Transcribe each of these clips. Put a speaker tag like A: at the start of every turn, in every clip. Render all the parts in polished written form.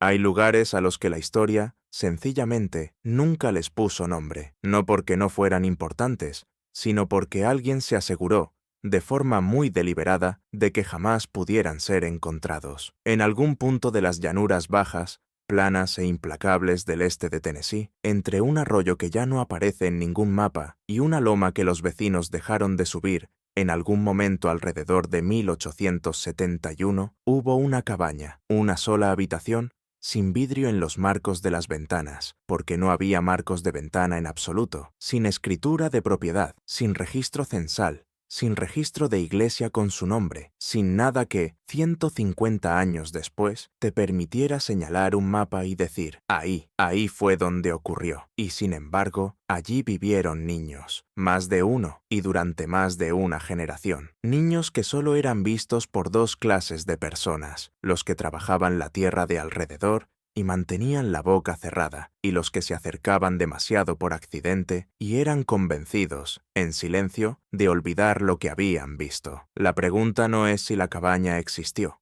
A: Hay lugares a los que la historia, sencillamente, nunca les puso nombre, no porque no fueran importantes, sino porque alguien se aseguró, de forma muy deliberada, de que jamás pudieran ser encontrados. En algún punto de las llanuras bajas, planas e implacables del este de Tennessee, entre un arroyo que ya no aparece en ningún mapa y una loma que los vecinos dejaron de subir, en algún momento alrededor de 1871, hubo una cabaña, una sola habitación, sin vidrio en los marcos de las ventanas, porque no había marcos de ventana en absoluto, sin escritura de propiedad, sin registro censal, sin registro de iglesia con su nombre, sin nada que, 150 años después, te permitiera señalar un mapa y decir, ahí fue donde ocurrió. Y sin embargo, allí vivieron niños, más de uno, y durante más de una generación. Niños que solo eran vistos por dos clases de personas, los que trabajaban la tierra de alrededor y mantenían la boca cerrada, y los que se acercaban demasiado por accidente y eran convencidos, en silencio, de olvidar lo que habían visto. La pregunta no es si la cabaña existió.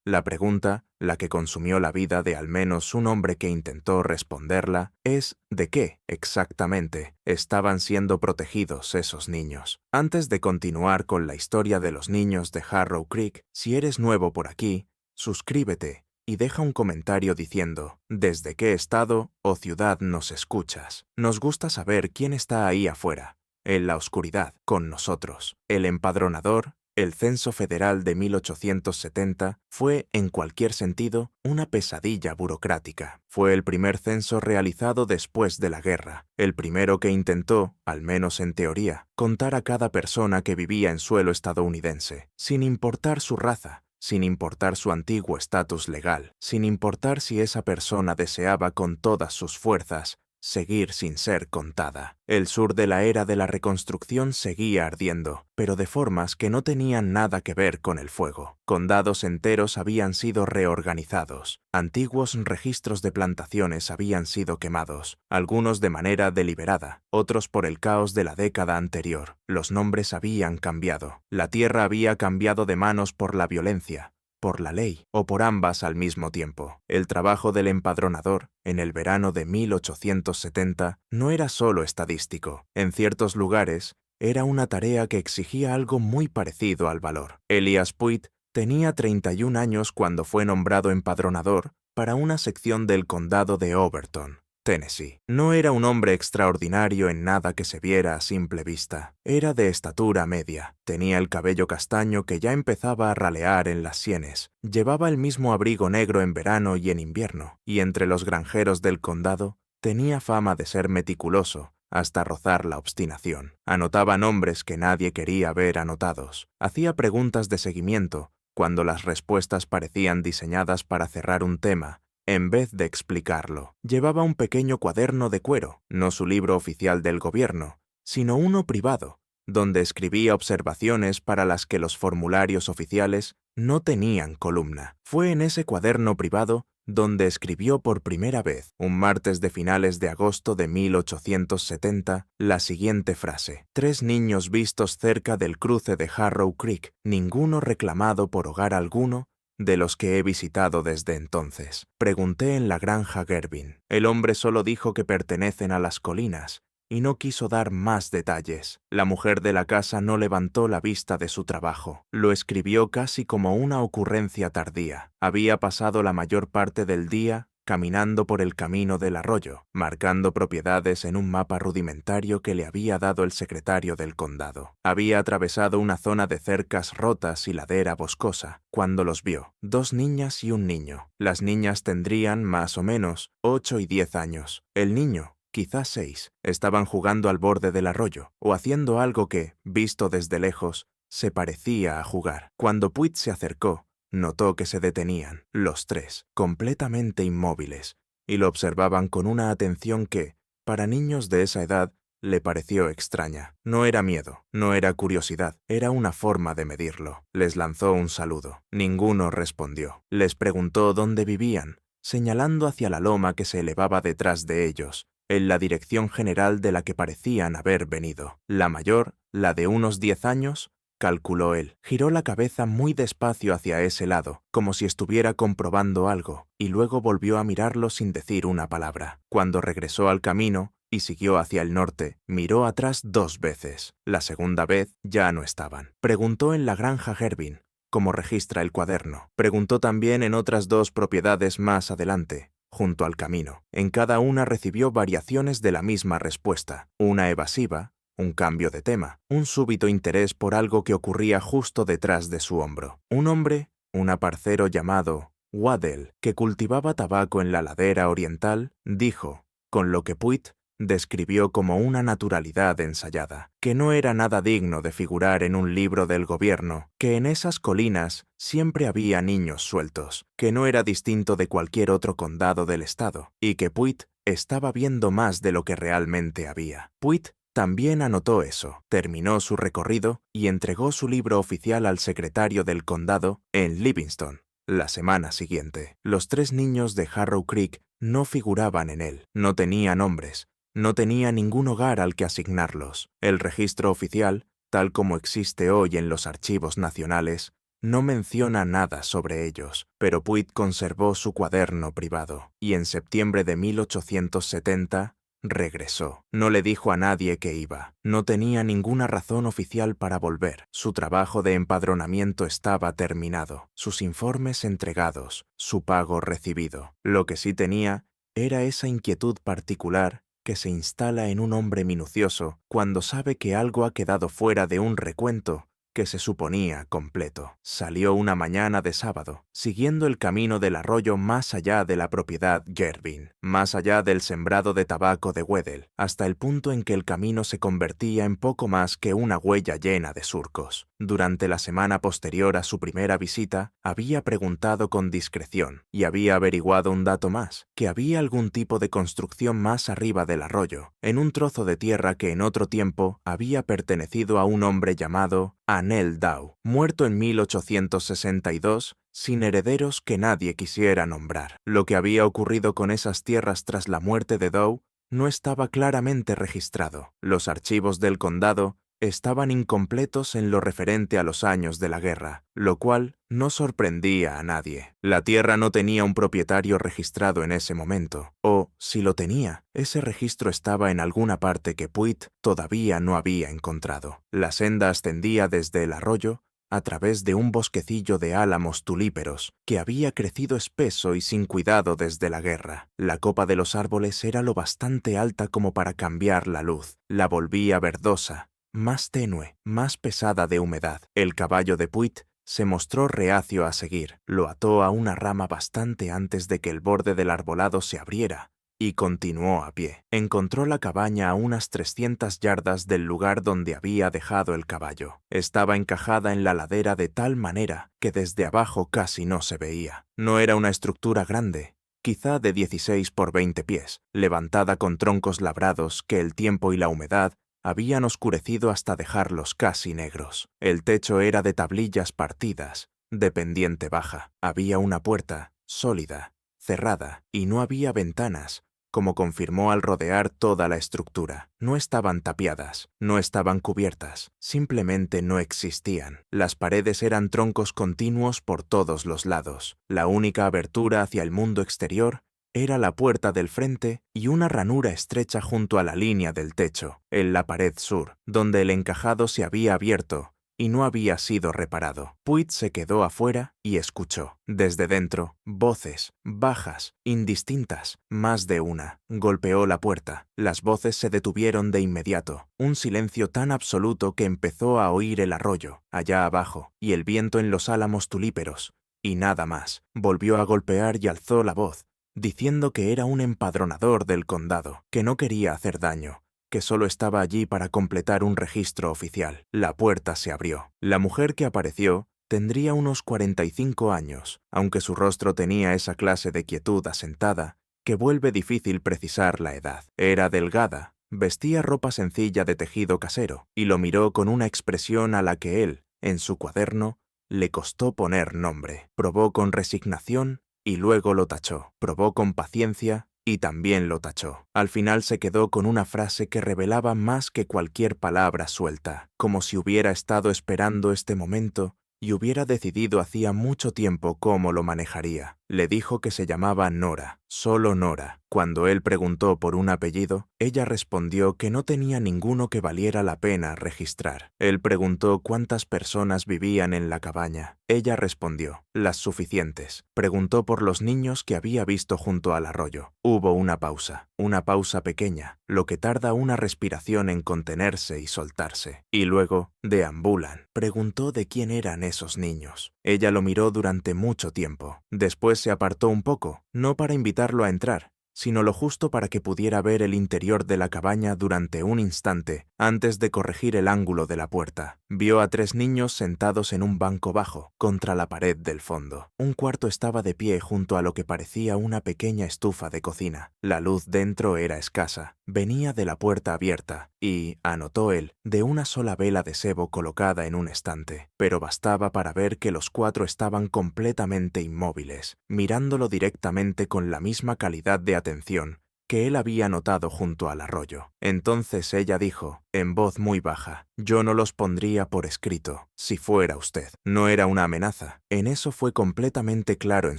A: La pregunta, la que consumió la vida de al menos un hombre que intentó responderla, es ¿de qué, exactamente, estaban siendo protegidos esos niños? Antes de continuar con la historia de los niños de Harrow Creek, si eres nuevo por aquí, suscríbete y deja un comentario diciendo desde qué estado o ciudad nos escuchas. Nos gusta saber quién está ahí afuera, en la oscuridad, con nosotros. El empadronador, el censo federal de 1870, fue, en cualquier sentido, una pesadilla burocrática. Fue el primer censo realizado después de la guerra, el primero que intentó, al menos en teoría, contar a cada persona que vivía en suelo estadounidense, sin importar su raza, sin importar su antiguo estatus legal, sin importar si esa persona deseaba con todas sus fuerzas seguir sin ser contada. El sur de la era de la reconstrucción seguía ardiendo, pero de formas que no tenían nada que ver con el fuego. Condados enteros habían sido reorganizados, antiguos registros de plantaciones habían sido quemados, algunos de manera deliberada, otros por el caos de la década anterior. Los nombres habían cambiado, la tierra había cambiado de manos por la violencia, por la ley o por ambas al mismo tiempo. El trabajo del empadronador, en el verano de 1870, no era solo estadístico. En ciertos lugares, era una tarea que exigía algo muy parecido al valor. Elias Puig tenía 31 años cuando fue nombrado empadronador para una sección del condado de Overton, Tennessee. No era un hombre extraordinario en nada que se viera a simple vista. Era de estatura media. Tenía el cabello castaño que ya empezaba a ralear en las sienes. Llevaba el mismo abrigo negro en verano y en invierno. Y entre los granjeros del condado, tenía fama de ser meticuloso, hasta rozar la obstinación. Anotaba nombres que nadie quería ver anotados. Hacía preguntas de seguimiento, cuando las respuestas parecían diseñadas para cerrar un tema, en vez de explicarlo. Llevaba un pequeño cuaderno de cuero, no su libro oficial del gobierno, sino uno privado, donde escribía observaciones para las que los formularios oficiales no tenían columna. Fue en ese cuaderno privado donde escribió por primera vez, un martes de finales de agosto de 1870, la siguiente frase: 3 niños vistos cerca del cruce de Harrow Creek, ninguno reclamado por hogar alguno, de los que he visitado desde entonces. Pregunté en la granja Gervin. El hombre solo dijo que pertenecen a las colinas y no quiso dar más detalles. La mujer de la casa no levantó la vista de su trabajo. Lo escribió casi como una ocurrencia tardía. Había pasado la mayor parte del día caminando por el camino del arroyo, marcando propiedades en un mapa rudimentario que le había dado el secretario del condado. Había atravesado una zona de cercas rotas y ladera boscosa, cuando los vio, 2 niñas y un niño. Las niñas tendrían, más o menos, 8 y 10 años. El niño, quizás 6, estaban jugando al borde del arroyo, o haciendo algo que, visto desde lejos, se parecía a jugar. Cuando Puig se acercó, notó que se detenían, los 3, completamente inmóviles, y lo observaban con una atención que, para niños de esa edad, le pareció extraña. No era miedo, no era curiosidad, era una forma de medirlo. Les lanzó un saludo. Ninguno respondió. Les preguntó dónde vivían, señalando hacia la loma que se elevaba detrás de ellos, en la dirección general de la que parecían haber venido. La mayor, la de unos 10 años, calculó él. Giró la cabeza muy despacio hacia ese lado, como si estuviera comprobando algo, y luego volvió a mirarlo sin decir una palabra. Cuando regresó al camino y siguió hacia el norte, miró atrás 2 veces. La segunda vez ya no estaban. Preguntó en la granja Gervin, como registra el cuaderno. Preguntó también en otras 2 propiedades más adelante, junto al camino. En cada una recibió variaciones de la misma respuesta, una evasiva, un cambio de tema, un súbito interés por algo que ocurría justo detrás de su hombro. Un hombre, un aparcero llamado Waddell, que cultivaba tabaco en la ladera oriental, dijo, con lo que Puig describió como una naturalidad ensayada, que no era nada digno de figurar en un libro del gobierno, que en esas colinas siempre había niños sueltos, que no era distinto de cualquier otro condado del estado, y que Puig estaba viendo más de lo que realmente había. Puig también anotó eso, terminó su recorrido y entregó su libro oficial al secretario del condado en Livingston. La semana siguiente, los 3 niños de Harrow Creek no figuraban en él, no tenían nombres, no tenía ningún hogar al que asignarlos. El registro oficial, tal como existe hoy en los archivos nacionales, no menciona nada sobre ellos, pero Puig conservó su cuaderno privado, y en septiembre de 1870 regresó. No le dijo a nadie que iba. No tenía ninguna razón oficial para volver. Su trabajo de empadronamiento estaba terminado, sus informes entregados, su pago recibido. Lo que sí tenía era esa inquietud particular que se instala en un hombre minucioso cuando sabe que algo ha quedado fuera de un recuento que se suponía completo. Salió una mañana de sábado, siguiendo el camino del arroyo más allá de la propiedad Gervin, más allá del sembrado de tabaco de Weddell, hasta el punto en que el camino se convertía en poco más que una huella llena de surcos. Durante la semana posterior a su primera visita, había preguntado con discreción y había averiguado un dato más, que había algún tipo de construcción más arriba del arroyo, en un trozo de tierra que en otro tiempo había pertenecido a un hombre llamado Anel Dow, muerto en 1862, sin herederos que nadie quisiera nombrar. Lo que había ocurrido con esas tierras tras la muerte de Dow no estaba claramente registrado. Los archivos del condado estaban incompletos en lo referente a los años de la guerra, lo cual no sorprendía a nadie. La tierra no tenía un propietario registrado en ese momento, o, si lo tenía, ese registro estaba en alguna parte que Puig todavía no había encontrado. La senda ascendía desde el arroyo a través de un bosquecillo de álamos tulíperos que había crecido espeso y sin cuidado desde la guerra. La copa de los árboles era lo bastante alta como para cambiar la luz. La volvía verdosa, más tenue, más pesada de humedad. El caballo de Puig se mostró reacio a seguir. Lo ató a una rama bastante antes de que el borde del arbolado se abriera y continuó a pie. Encontró la cabaña a unas 300 yardas del lugar donde había dejado el caballo. Estaba encajada en la ladera de tal manera que desde abajo casi no se veía. No era una estructura grande, quizá de 16 por 20 pies, levantada con troncos labrados que el tiempo y la humedad habían oscurecido hasta dejarlos casi negros. El techo era de tablillas partidas, de pendiente baja. Había una puerta, sólida, cerrada, y no había ventanas, como confirmó al rodear toda la estructura. No estaban tapiadas, no estaban cubiertas, simplemente no existían. Las paredes eran troncos continuos por todos los lados. La única abertura hacia el mundo exterior era la puerta del frente y una ranura estrecha junto a la línea del techo, en la pared sur, donde el encajado se había abierto y no había sido reparado. Puig se quedó afuera y escuchó. Desde dentro, voces, bajas, indistintas, más de una. Golpeó la puerta. Las voces se detuvieron de inmediato. Un silencio tan absoluto que empezó a oír el arroyo, allá abajo, y el viento en los álamos tulíperos. Y nada más. Volvió a golpear y alzó la voz, diciendo que era un empadronador del condado, que no quería hacer daño, que solo estaba allí para completar un registro oficial. La puerta se abrió. La mujer que apareció tendría unos 45 años, aunque su rostro tenía esa clase de quietud asentada que vuelve difícil precisar la edad. Era delgada, vestía ropa sencilla de tejido casero, y lo miró con una expresión a la que él, en su cuaderno, le costó poner nombre. Probó con resignación y luego lo tachó. Probó con paciencia y también lo tachó. Al final se quedó con una frase que revelaba más que cualquier palabra suelta, como si hubiera estado esperando este momento y hubiera decidido hacía mucho tiempo cómo lo manejaría. Le dijo que se llamaba Nora, solo Nora. Cuando él preguntó por un apellido, ella respondió que no tenía ninguno que valiera la pena registrar. Él preguntó cuántas personas vivían en la cabaña. Ella respondió, las suficientes. Preguntó por los niños que había visto junto al arroyo. Hubo una pausa pequeña, lo que tarda una respiración en contenerse y soltarse. Y luego, deambulan. Preguntó de quién eran esos niños. Ella lo miró durante mucho tiempo. Después se apartó un poco, no para invitarlo a entrar, sino lo justo para que pudiera ver el interior de la cabaña durante un instante antes de corregir el ángulo de la puerta. Vio a 3 niños sentados en un banco bajo, contra la pared del fondo. Un cuarto estaba de pie junto a lo que parecía una pequeña estufa de cocina. La luz dentro era escasa, venía de la puerta abierta y, anotó él, de una sola vela de sebo colocada en un estante, pero bastaba para ver que los 4 estaban completamente inmóviles, mirándolo directamente con la misma calidad de atención que él había notado junto al arroyo. Entonces ella dijo, en voz muy baja, «Yo no los pondría por escrito, si fuera usted». No era una amenaza, en eso fue completamente claro en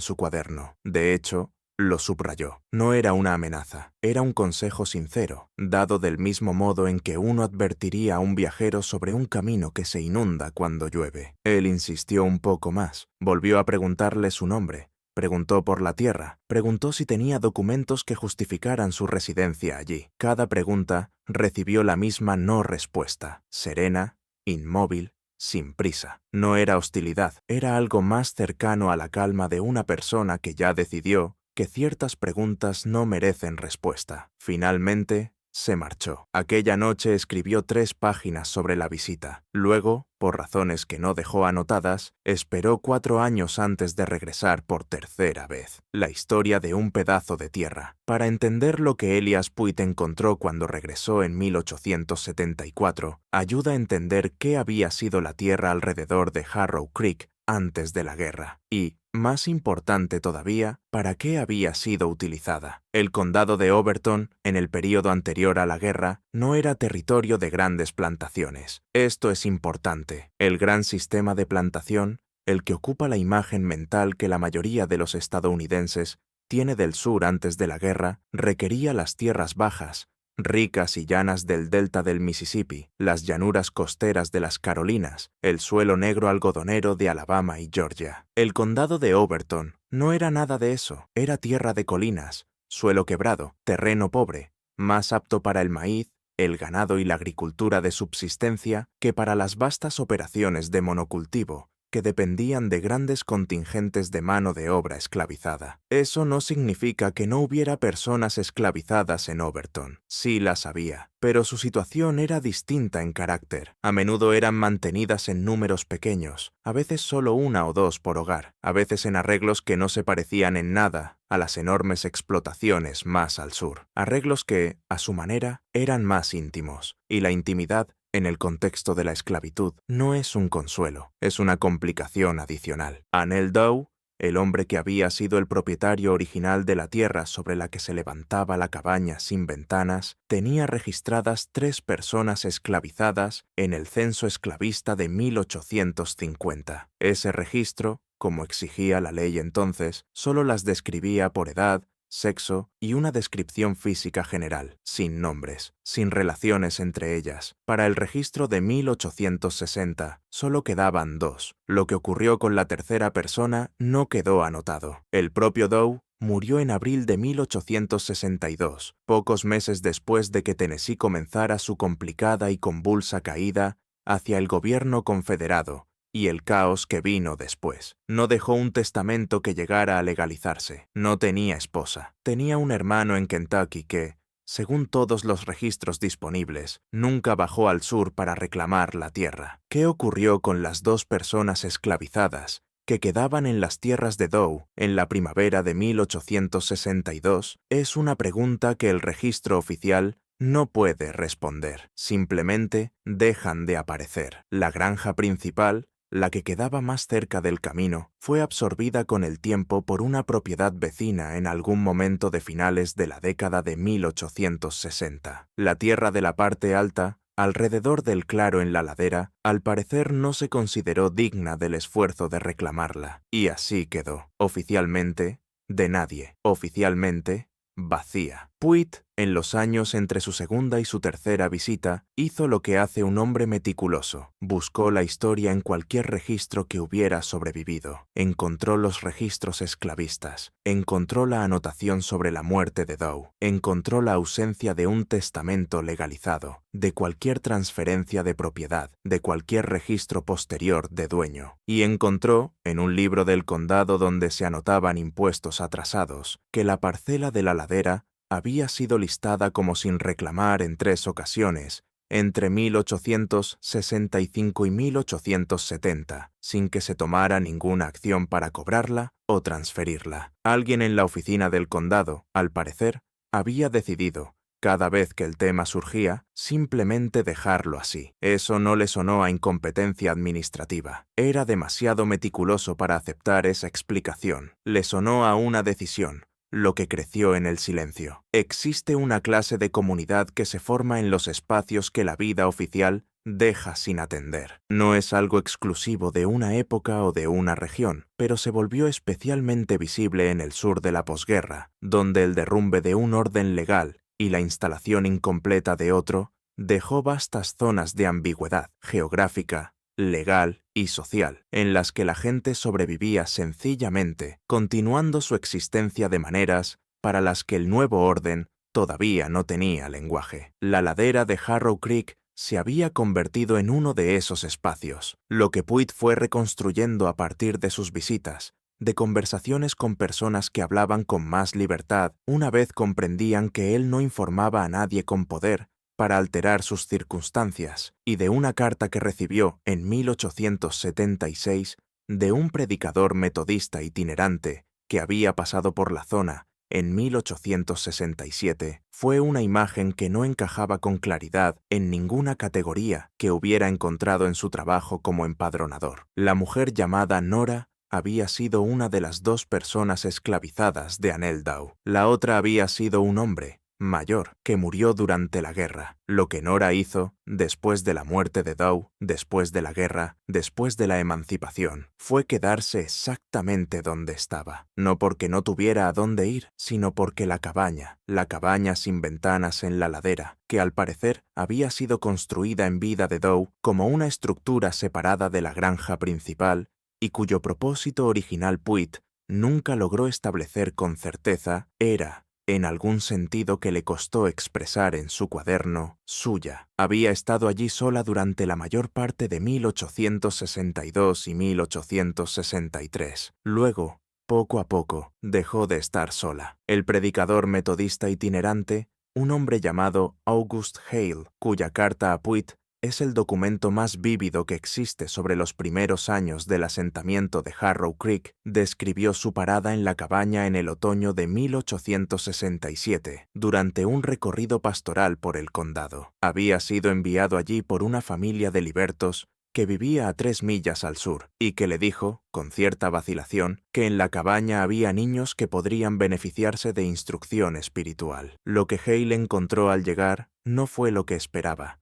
A: su cuaderno. De hecho, lo subrayó. No era una amenaza, era un consejo sincero, dado del mismo modo en que uno advertiría a un viajero sobre un camino que se inunda cuando llueve. Él insistió un poco más, volvió a preguntarle su nombre. Preguntó por la tierra, preguntó si tenía documentos que justificaran su residencia allí. Cada pregunta recibió la misma no respuesta, serena, inmóvil, sin prisa. No era hostilidad, era algo más cercano a la calma de una persona que ya decidió que ciertas preguntas no merecen respuesta. Finalmente, se marchó. Aquella noche escribió 3 páginas sobre la visita. Luego, por razones que no dejó anotadas, esperó 4 años antes de regresar por tercera vez. La historia de un pedazo de tierra. Para entender lo que Elias Puig encontró cuando regresó en 1874, ayuda a entender qué había sido la tierra alrededor de Harrow Creek antes de la guerra y, más importante todavía, para qué había sido utilizada. El condado de Overton, en el período anterior a la guerra, no era territorio de grandes plantaciones. Esto es importante. El gran sistema de plantación, el que ocupa la imagen mental que la mayoría de los estadounidenses tiene del sur antes de la guerra, requería las tierras bajas, ricas y llanas del delta del Mississippi, las llanuras costeras de las Carolinas, el suelo negro algodonero de Alabama y Georgia. El condado de Overton no era nada de eso, era tierra de colinas, suelo quebrado, terreno pobre, más apto para el maíz, el ganado y la agricultura de subsistencia que para las vastas operaciones de monocultivo, que dependían de grandes contingentes de mano de obra esclavizada. Eso no significa que no hubiera personas esclavizadas en Overton. Sí las había, pero su situación era distinta en carácter. A menudo eran mantenidas en números pequeños, a veces solo 1 o 2 por hogar, a veces en arreglos que no se parecían en nada a las enormes explotaciones más al sur. Arreglos que, a su manera, eran más íntimos, y la intimidad en el contexto de la esclavitud, no es un consuelo, es una complicación adicional. Anel Dow, el hombre que había sido el propietario original de la tierra sobre la que se levantaba la cabaña sin ventanas, tenía registradas 3 personas esclavizadas en el censo esclavista de 1850. Ese registro, como exigía la ley entonces, solo las describía por edad, sexo y una descripción física general, sin nombres, sin relaciones entre ellas. Para el registro de 1860 solo quedaban 2. Lo que ocurrió con la tercera persona no quedó anotado. El propio Dow murió en abril de 1862, pocos meses después de que Tennessee comenzara su complicada y convulsa caída hacia el gobierno confederado y el caos que vino después. No dejó un testamento que llegara a legalizarse. No tenía esposa. Tenía un hermano en Kentucky que, según todos los registros disponibles, nunca bajó al sur para reclamar la tierra. ¿Qué ocurrió con las 2 personas esclavizadas que quedaban en las tierras de Dow en la primavera de 1862? Es una pregunta que el registro oficial no puede responder. Simplemente dejan de aparecer. La granja principal, la que quedaba más cerca del camino, fue absorbida con el tiempo por una propiedad vecina en algún momento de finales de la década de 1860. La tierra de la parte alta, alrededor del claro en la ladera, al parecer no se consideró digna del esfuerzo de reclamarla, y así quedó, oficialmente, de nadie, oficialmente, vacía. Puig, en los años entre su segunda y su tercera visita, hizo lo que hace un hombre meticuloso. Buscó la historia en cualquier registro que hubiera sobrevivido. Encontró los registros esclavistas. Encontró la anotación sobre la muerte de Doe. Encontró la ausencia de un testamento legalizado, de cualquier transferencia de propiedad, de cualquier registro posterior de dueño. Y encontró, en un libro del condado donde se anotaban impuestos atrasados, que la parcela de la ladera había sido listada como sin reclamar en 3 ocasiones, entre 1865 y 1870, sin que se tomara ninguna acción para cobrarla o transferirla. Alguien en la oficina del condado, al parecer, había decidido, cada vez que el tema surgía, simplemente dejarlo así. Eso no le sonó a incompetencia administrativa. Era demasiado meticuloso para aceptar esa explicación. Le sonó a una decisión, lo que creció en el silencio. Existe una clase de comunidad que se forma en los espacios que la vida oficial deja sin atender. No es algo exclusivo de una época o de una región, pero se volvió especialmente visible en el sur de la posguerra, donde el derrumbe de un orden legal y la instalación incompleta de otro dejó vastas zonas de ambigüedad geográfica, legal y social, en las que la gente sobrevivía sencillamente, continuando su existencia de maneras para las que el nuevo orden todavía no tenía lenguaje. La ladera de Harrow Creek se había convertido en uno de esos espacios, lo que Puig fue reconstruyendo a partir de sus visitas, de conversaciones con personas que hablaban con más libertad una vez comprendían que él no informaba a nadie con poder para alterar sus circunstancias, y de una carta que recibió en 1876 de un predicador metodista itinerante que había pasado por la zona en 1867, fue una imagen que no encajaba con claridad en ninguna categoría que hubiera encontrado en su trabajo como empadronador. La mujer llamada Nora había sido una de las 2 personas esclavizadas de Annell Dow. La otra había sido un hombre mayor que murió durante la guerra. Lo que Nora hizo, después de la muerte de Dow, después de la guerra, después de la emancipación, fue quedarse exactamente donde estaba. No porque no tuviera a dónde ir, sino porque la cabaña sin ventanas en la ladera, que al parecer había sido construida en vida de Dow como una estructura separada de la granja principal, y cuyo propósito original Puig nunca logró establecer con certeza, era, en algún sentido que le costó expresar en su cuaderno, suya. Había estado allí sola durante la mayor parte de 1862 y 1863. Luego, poco a poco, dejó de estar sola. El predicador metodista itinerante, un hombre llamado August Hale, cuya carta a Puig es el documento más vívido que existe sobre los primeros años del asentamiento de Harrow Creek, describió su parada en la cabaña en el otoño de 1867, durante un recorrido pastoral por el condado. Había sido enviado allí por una familia de libertos que vivía a 3 millas al sur, y que le dijo, con cierta vacilación, que en la cabaña había niños que podrían beneficiarse de instrucción espiritual. Lo que Hale encontró al llegar no fue lo que esperaba.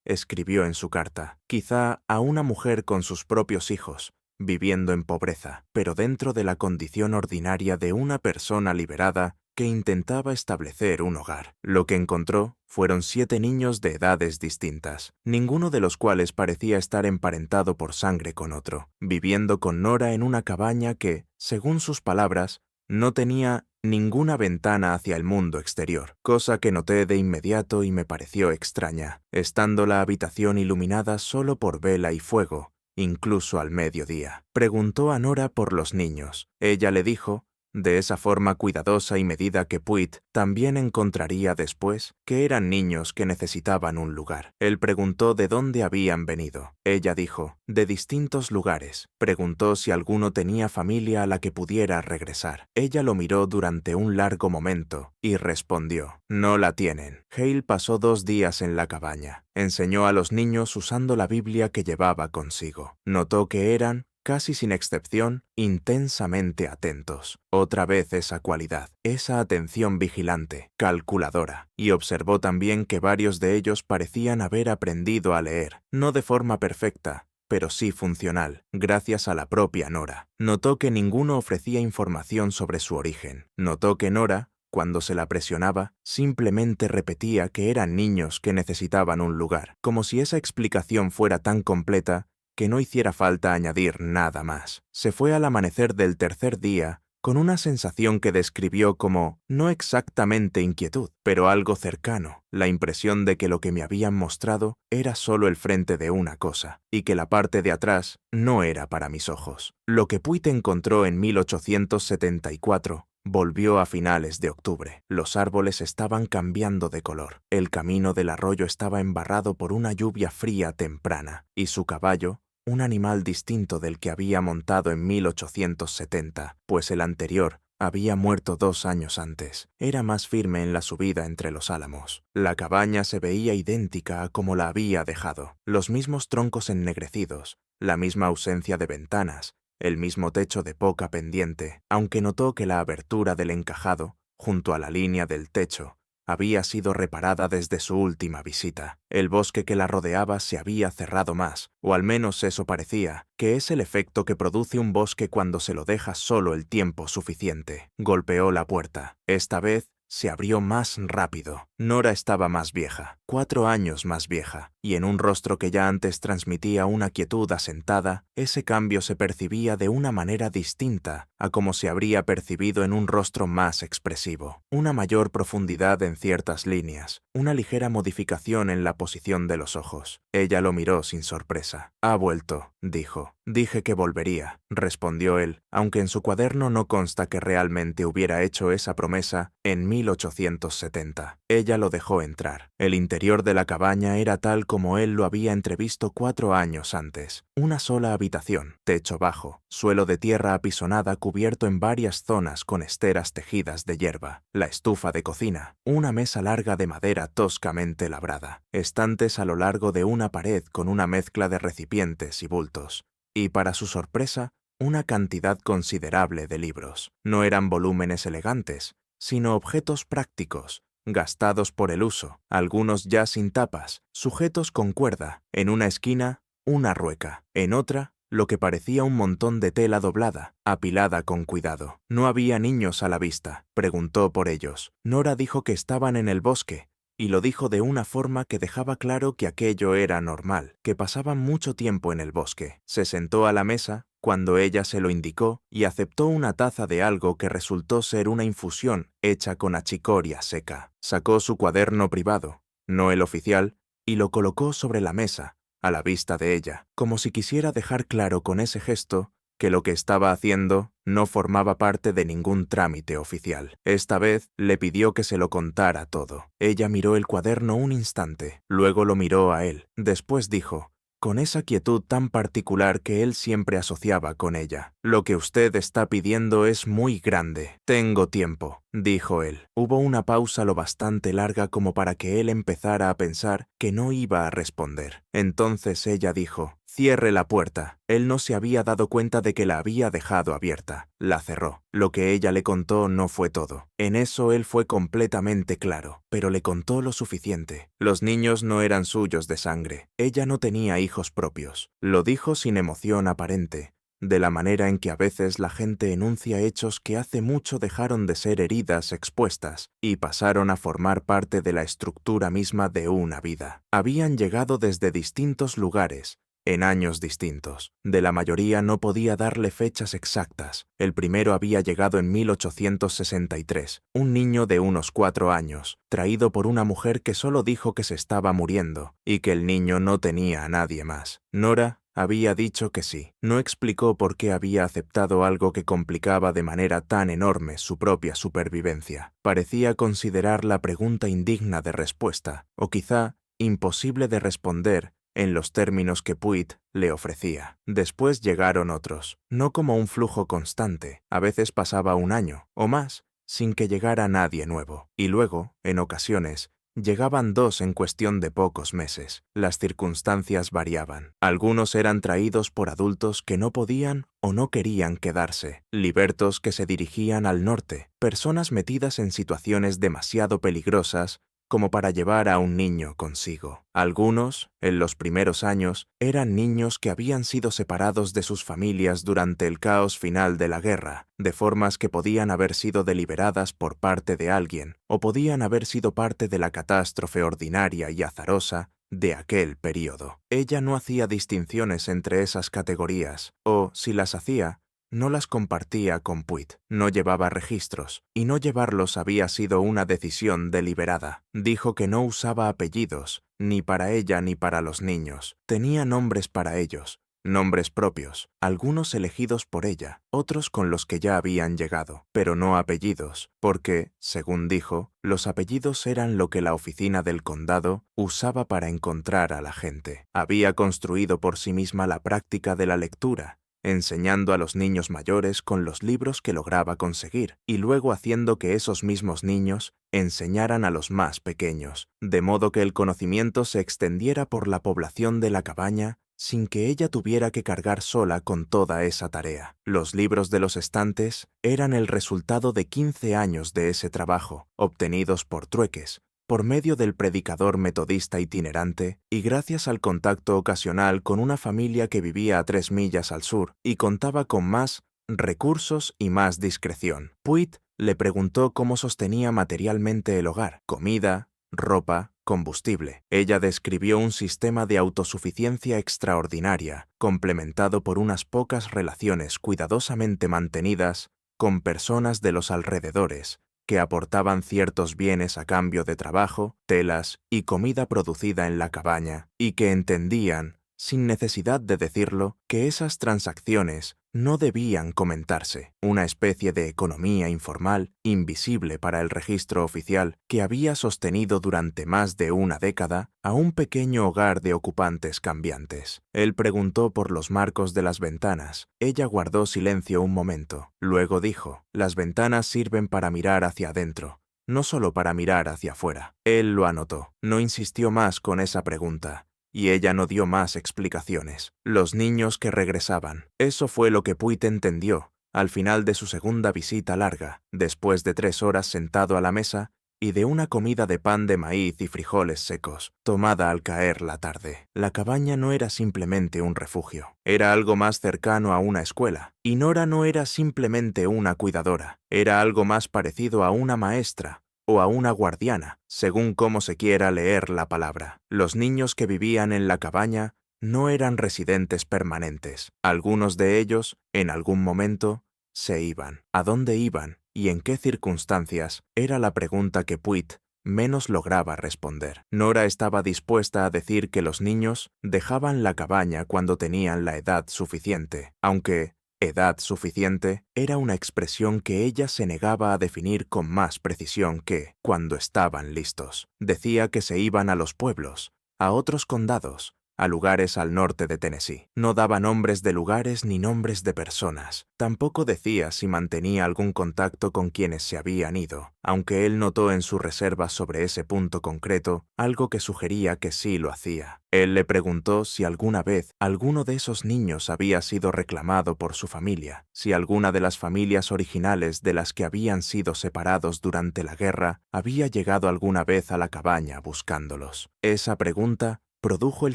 A: Escribió en su carta, quizá a una mujer con sus propios hijos, viviendo en pobreza, pero dentro de la condición ordinaria de una persona liberada que intentaba establecer un hogar. Lo que encontró fueron 7 niños de edades distintas, ninguno de los cuales parecía estar emparentado por sangre con otro, viviendo con Nora en una cabaña que, según sus palabras, no tenía ninguna ventana hacia el mundo exterior, cosa que noté de inmediato y me pareció extraña, estando la habitación iluminada solo por vela y fuego, incluso al mediodía. Preguntó a Nora por los niños. Ella le dijo de esa forma cuidadosa y medida que Puig también encontraría después que eran niños que necesitaban un lugar. Él preguntó de dónde habían venido. Ella dijo, de distintos lugares. Preguntó si alguno tenía familia a la que pudiera regresar. Ella lo miró durante un largo momento y respondió, no la tienen. Hale pasó 2 días en la cabaña. Enseñó a los niños usando la Biblia que llevaba consigo. Notó que eran, casi sin excepción, intensamente atentos. Otra vez esa cualidad, esa atención vigilante, calculadora. Y observó también que varios de ellos parecían haber aprendido a leer, no de forma perfecta, pero sí funcional, gracias a la propia Nora. Notó que ninguno ofrecía información sobre su origen. Notó que Nora, cuando se la presionaba, simplemente repetía que eran niños que necesitaban un lugar, como si esa explicación fuera tan completa que no hiciera falta añadir nada más. Se fue al amanecer del tercer día con una sensación que describió como no exactamente inquietud, pero algo cercano, la impresión de que lo que me habían mostrado era solo el frente de una cosa, y que la parte de atrás no era para mis ojos. Lo que Puig encontró en 1874 volvió a finales de octubre. Los árboles estaban cambiando de color. El camino del arroyo estaba embarrado por una lluvia fría temprana, y su caballo, un animal distinto del que había montado en 1870, pues el anterior había muerto 2 años antes. Era más firme en la subida entre los álamos. La cabaña se veía idéntica a como la había dejado. Los mismos troncos ennegrecidos, la misma ausencia de ventanas, el mismo techo de poca pendiente, aunque notó que la abertura del encajado, junto a la línea del techo, había sido reparada desde su última visita. El bosque que la rodeaba se había cerrado más, o al menos eso parecía, que es el efecto que produce un bosque cuando se lo deja solo el tiempo suficiente. Golpeó la puerta. Esta vez se abrió más rápido. Nora estaba más vieja, 4 años más vieja, y en un rostro que ya antes transmitía una quietud asentada, ese cambio se percibía de una manera distinta a como se habría percibido en un rostro más expresivo. Una mayor profundidad en ciertas líneas, una ligera modificación en la posición de los ojos. Ella lo miró sin sorpresa. «Ha vuelto», dijo. «Dije que volvería», respondió él, aunque en su cuaderno no consta que realmente hubiera hecho esa promesa en 1870. Ella lo dejó entrar. El interior de la cabaña era tal como él lo había entrevisto 4 años antes. Una sola habitación, techo bajo, suelo de tierra apisonada cubierto en varias zonas con esteras tejidas de hierba, la estufa de cocina, una mesa larga de madera toscamente labrada, estantes a lo largo de una pared con una mezcla de recipientes y bultos, y para su sorpresa, una cantidad considerable de libros. No eran volúmenes elegantes, sino objetos prácticos, gastados por el uso, algunos ya sin tapas, sujetos con cuerda. En una esquina, una rueca. En otra, lo que parecía un montón de tela doblada, apilada con cuidado. No había niños a la vista. Preguntó por ellos. Nora dijo que estaban en el bosque, y lo dijo de una forma que dejaba claro que aquello era normal, que pasaban mucho tiempo en el bosque. Se sentó a la mesa cuando ella se lo indicó y aceptó una taza de algo que resultó ser una infusión hecha con achicoria seca. Sacó su cuaderno privado, no el oficial, y lo colocó sobre la mesa, a la vista de ella, como si quisiera dejar claro con ese gesto que lo que estaba haciendo no formaba parte de ningún trámite oficial. Esta vez le pidió que se lo contara todo. Ella miró el cuaderno un instante, luego lo miró a él. Después dijo, con esa quietud tan particular que él siempre asociaba con ella: «Lo que usted está pidiendo es muy grande». «Tengo tiempo», dijo él. Hubo una pausa lo bastante larga como para que él empezara a pensar que no iba a responder. Entonces ella dijo, «Cierre la puerta». Él no se había dado cuenta de que la había dejado abierta. La cerró. Lo que ella le contó no fue todo. En eso él fue completamente claro, pero le contó lo suficiente. Los niños no eran suyos de sangre. Ella no tenía hijos propios. Lo dijo sin emoción aparente, de la manera en que a veces la gente enuncia hechos que hace mucho dejaron de ser heridas expuestas y pasaron a formar parte de la estructura misma de una vida. Habían llegado desde distintos lugares, en años distintos. De la mayoría no podía darle fechas exactas. El primero había llegado en 1863, un niño de unos 4 años, traído por una mujer que solo dijo que se estaba muriendo y que el niño no tenía a nadie más. Nora había dicho que sí. No explicó por qué había aceptado algo que complicaba de manera tan enorme su propia supervivencia. Parecía considerar la pregunta indigna de respuesta, o quizá imposible de responder en los términos que Puig le ofrecía. Después llegaron otros, no como un flujo constante. A veces pasaba un año, o más, sin que llegara nadie nuevo. Y luego, en ocasiones, llegaban dos en cuestión de pocos meses. Las circunstancias variaban. Algunos eran traídos por adultos que no podían o no querían quedarse, libertos que se dirigían al norte, personas metidas en situaciones demasiado peligrosas como para llevar a un niño consigo. Algunos, en los primeros años, eran niños que habían sido separados de sus familias durante el caos final de la guerra, de formas que podían haber sido deliberadas por parte de alguien, o podían haber sido parte de la catástrofe ordinaria y azarosa de aquel período. Ella no hacía distinciones entre esas categorías, o, si las hacía, no las compartía con Puig, no llevaba registros, y no llevarlos había sido una decisión deliberada. Dijo que no usaba apellidos, ni para ella ni para los niños. Tenía nombres para ellos, nombres propios, algunos elegidos por ella, otros con los que ya habían llegado, pero no apellidos, porque, según dijo, los apellidos eran lo que la oficina del condado usaba para encontrar a la gente. Había construido por sí misma la práctica de la lectura, enseñando a los niños mayores con los libros que lograba conseguir, y luego haciendo que esos mismos niños enseñaran a los más pequeños, de modo que el conocimiento se extendiera por la población de la cabaña sin que ella tuviera que cargar sola con toda esa tarea. Los libros de los estantes eran el resultado de 15 años de ese trabajo, obtenidos por trueques, por medio del predicador metodista itinerante y gracias al contacto ocasional con una familia que vivía a 3 millas al sur y contaba con más recursos y más discreción. Puig le preguntó cómo sostenía materialmente el hogar: comida, ropa, combustible. Ella describió un sistema de autosuficiencia extraordinaria, complementado por unas pocas relaciones cuidadosamente mantenidas con personas de los alrededores, que aportaban ciertos bienes a cambio de trabajo, telas y comida producida en la cabaña, y que entendían, sin necesidad de decirlo, que esas transacciones no debían comentarse. Una especie de economía informal, invisible para el registro oficial, que había sostenido durante más de una década a un pequeño hogar de ocupantes cambiantes. Él preguntó por los marcos de las ventanas. Ella guardó silencio un momento. Luego dijo: «Las ventanas sirven para mirar hacia adentro, no solo para mirar hacia afuera». Él lo anotó. No insistió más con esa pregunta, y ella no dio más explicaciones. Los niños que regresaban. Eso fue lo que Puig entendió al final de su segunda visita larga, después de 3 horas sentado a la mesa y de una comida de pan de maíz y frijoles secos, tomada al caer la tarde. La cabaña no era simplemente un refugio, era algo más cercano a una escuela, y Nora no era simplemente una cuidadora, era algo más parecido a una maestra o a una guardiana, según cómo se quiera leer la palabra. Los niños que vivían en la cabaña no eran residentes permanentes. Algunos de ellos, en algún momento, se iban. ¿A dónde iban y en qué circunstancias? Era la pregunta que Puig menos lograba responder. Nora estaba dispuesta a decir que los niños dejaban la cabaña cuando tenían la edad suficiente, aunque edad suficiente era una expresión que ella se negaba a definir con más precisión que cuando estaban listos. Decía que se iban a los pueblos, a otros condados, a lugares al norte de Tennessee. No daba nombres de lugares ni nombres de personas. Tampoco decía si mantenía algún contacto con quienes se habían ido, aunque él notó en su reserva sobre ese punto concreto algo que sugería que sí lo hacía. Él le preguntó si alguna vez alguno de esos niños había sido reclamado por su familia, si alguna de las familias originales de las que habían sido separados durante la guerra había llegado alguna vez a la cabaña buscándolos. Esa pregunta produjo el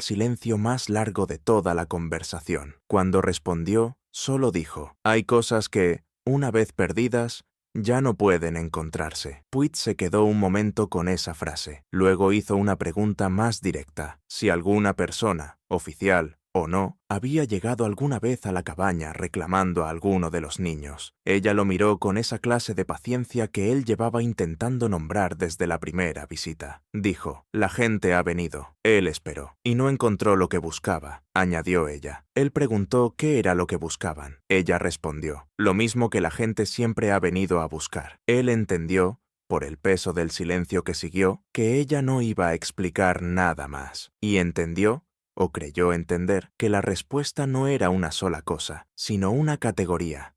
A: silencio más largo de toda la conversación. Cuando respondió, solo dijo: «Hay cosas que, una vez perdidas, ya no pueden encontrarse». Puig se quedó un momento con esa frase. Luego hizo una pregunta más directa: si alguna persona, oficial o no, había llegado alguna vez a la cabaña reclamando a alguno de los niños. Ella lo miró con esa clase de paciencia que él llevaba intentando nombrar desde la primera visita. Dijo: «La gente ha venido». Él esperó, y no encontró lo que buscaba, añadió ella. Él preguntó qué era lo que buscaban. Ella respondió: «Lo mismo que la gente siempre ha venido a buscar». Él entendió, por el peso del silencio que siguió, que ella no iba a explicar nada más, y entendió, o creyó entender, que la respuesta no era una sola cosa, sino una categoría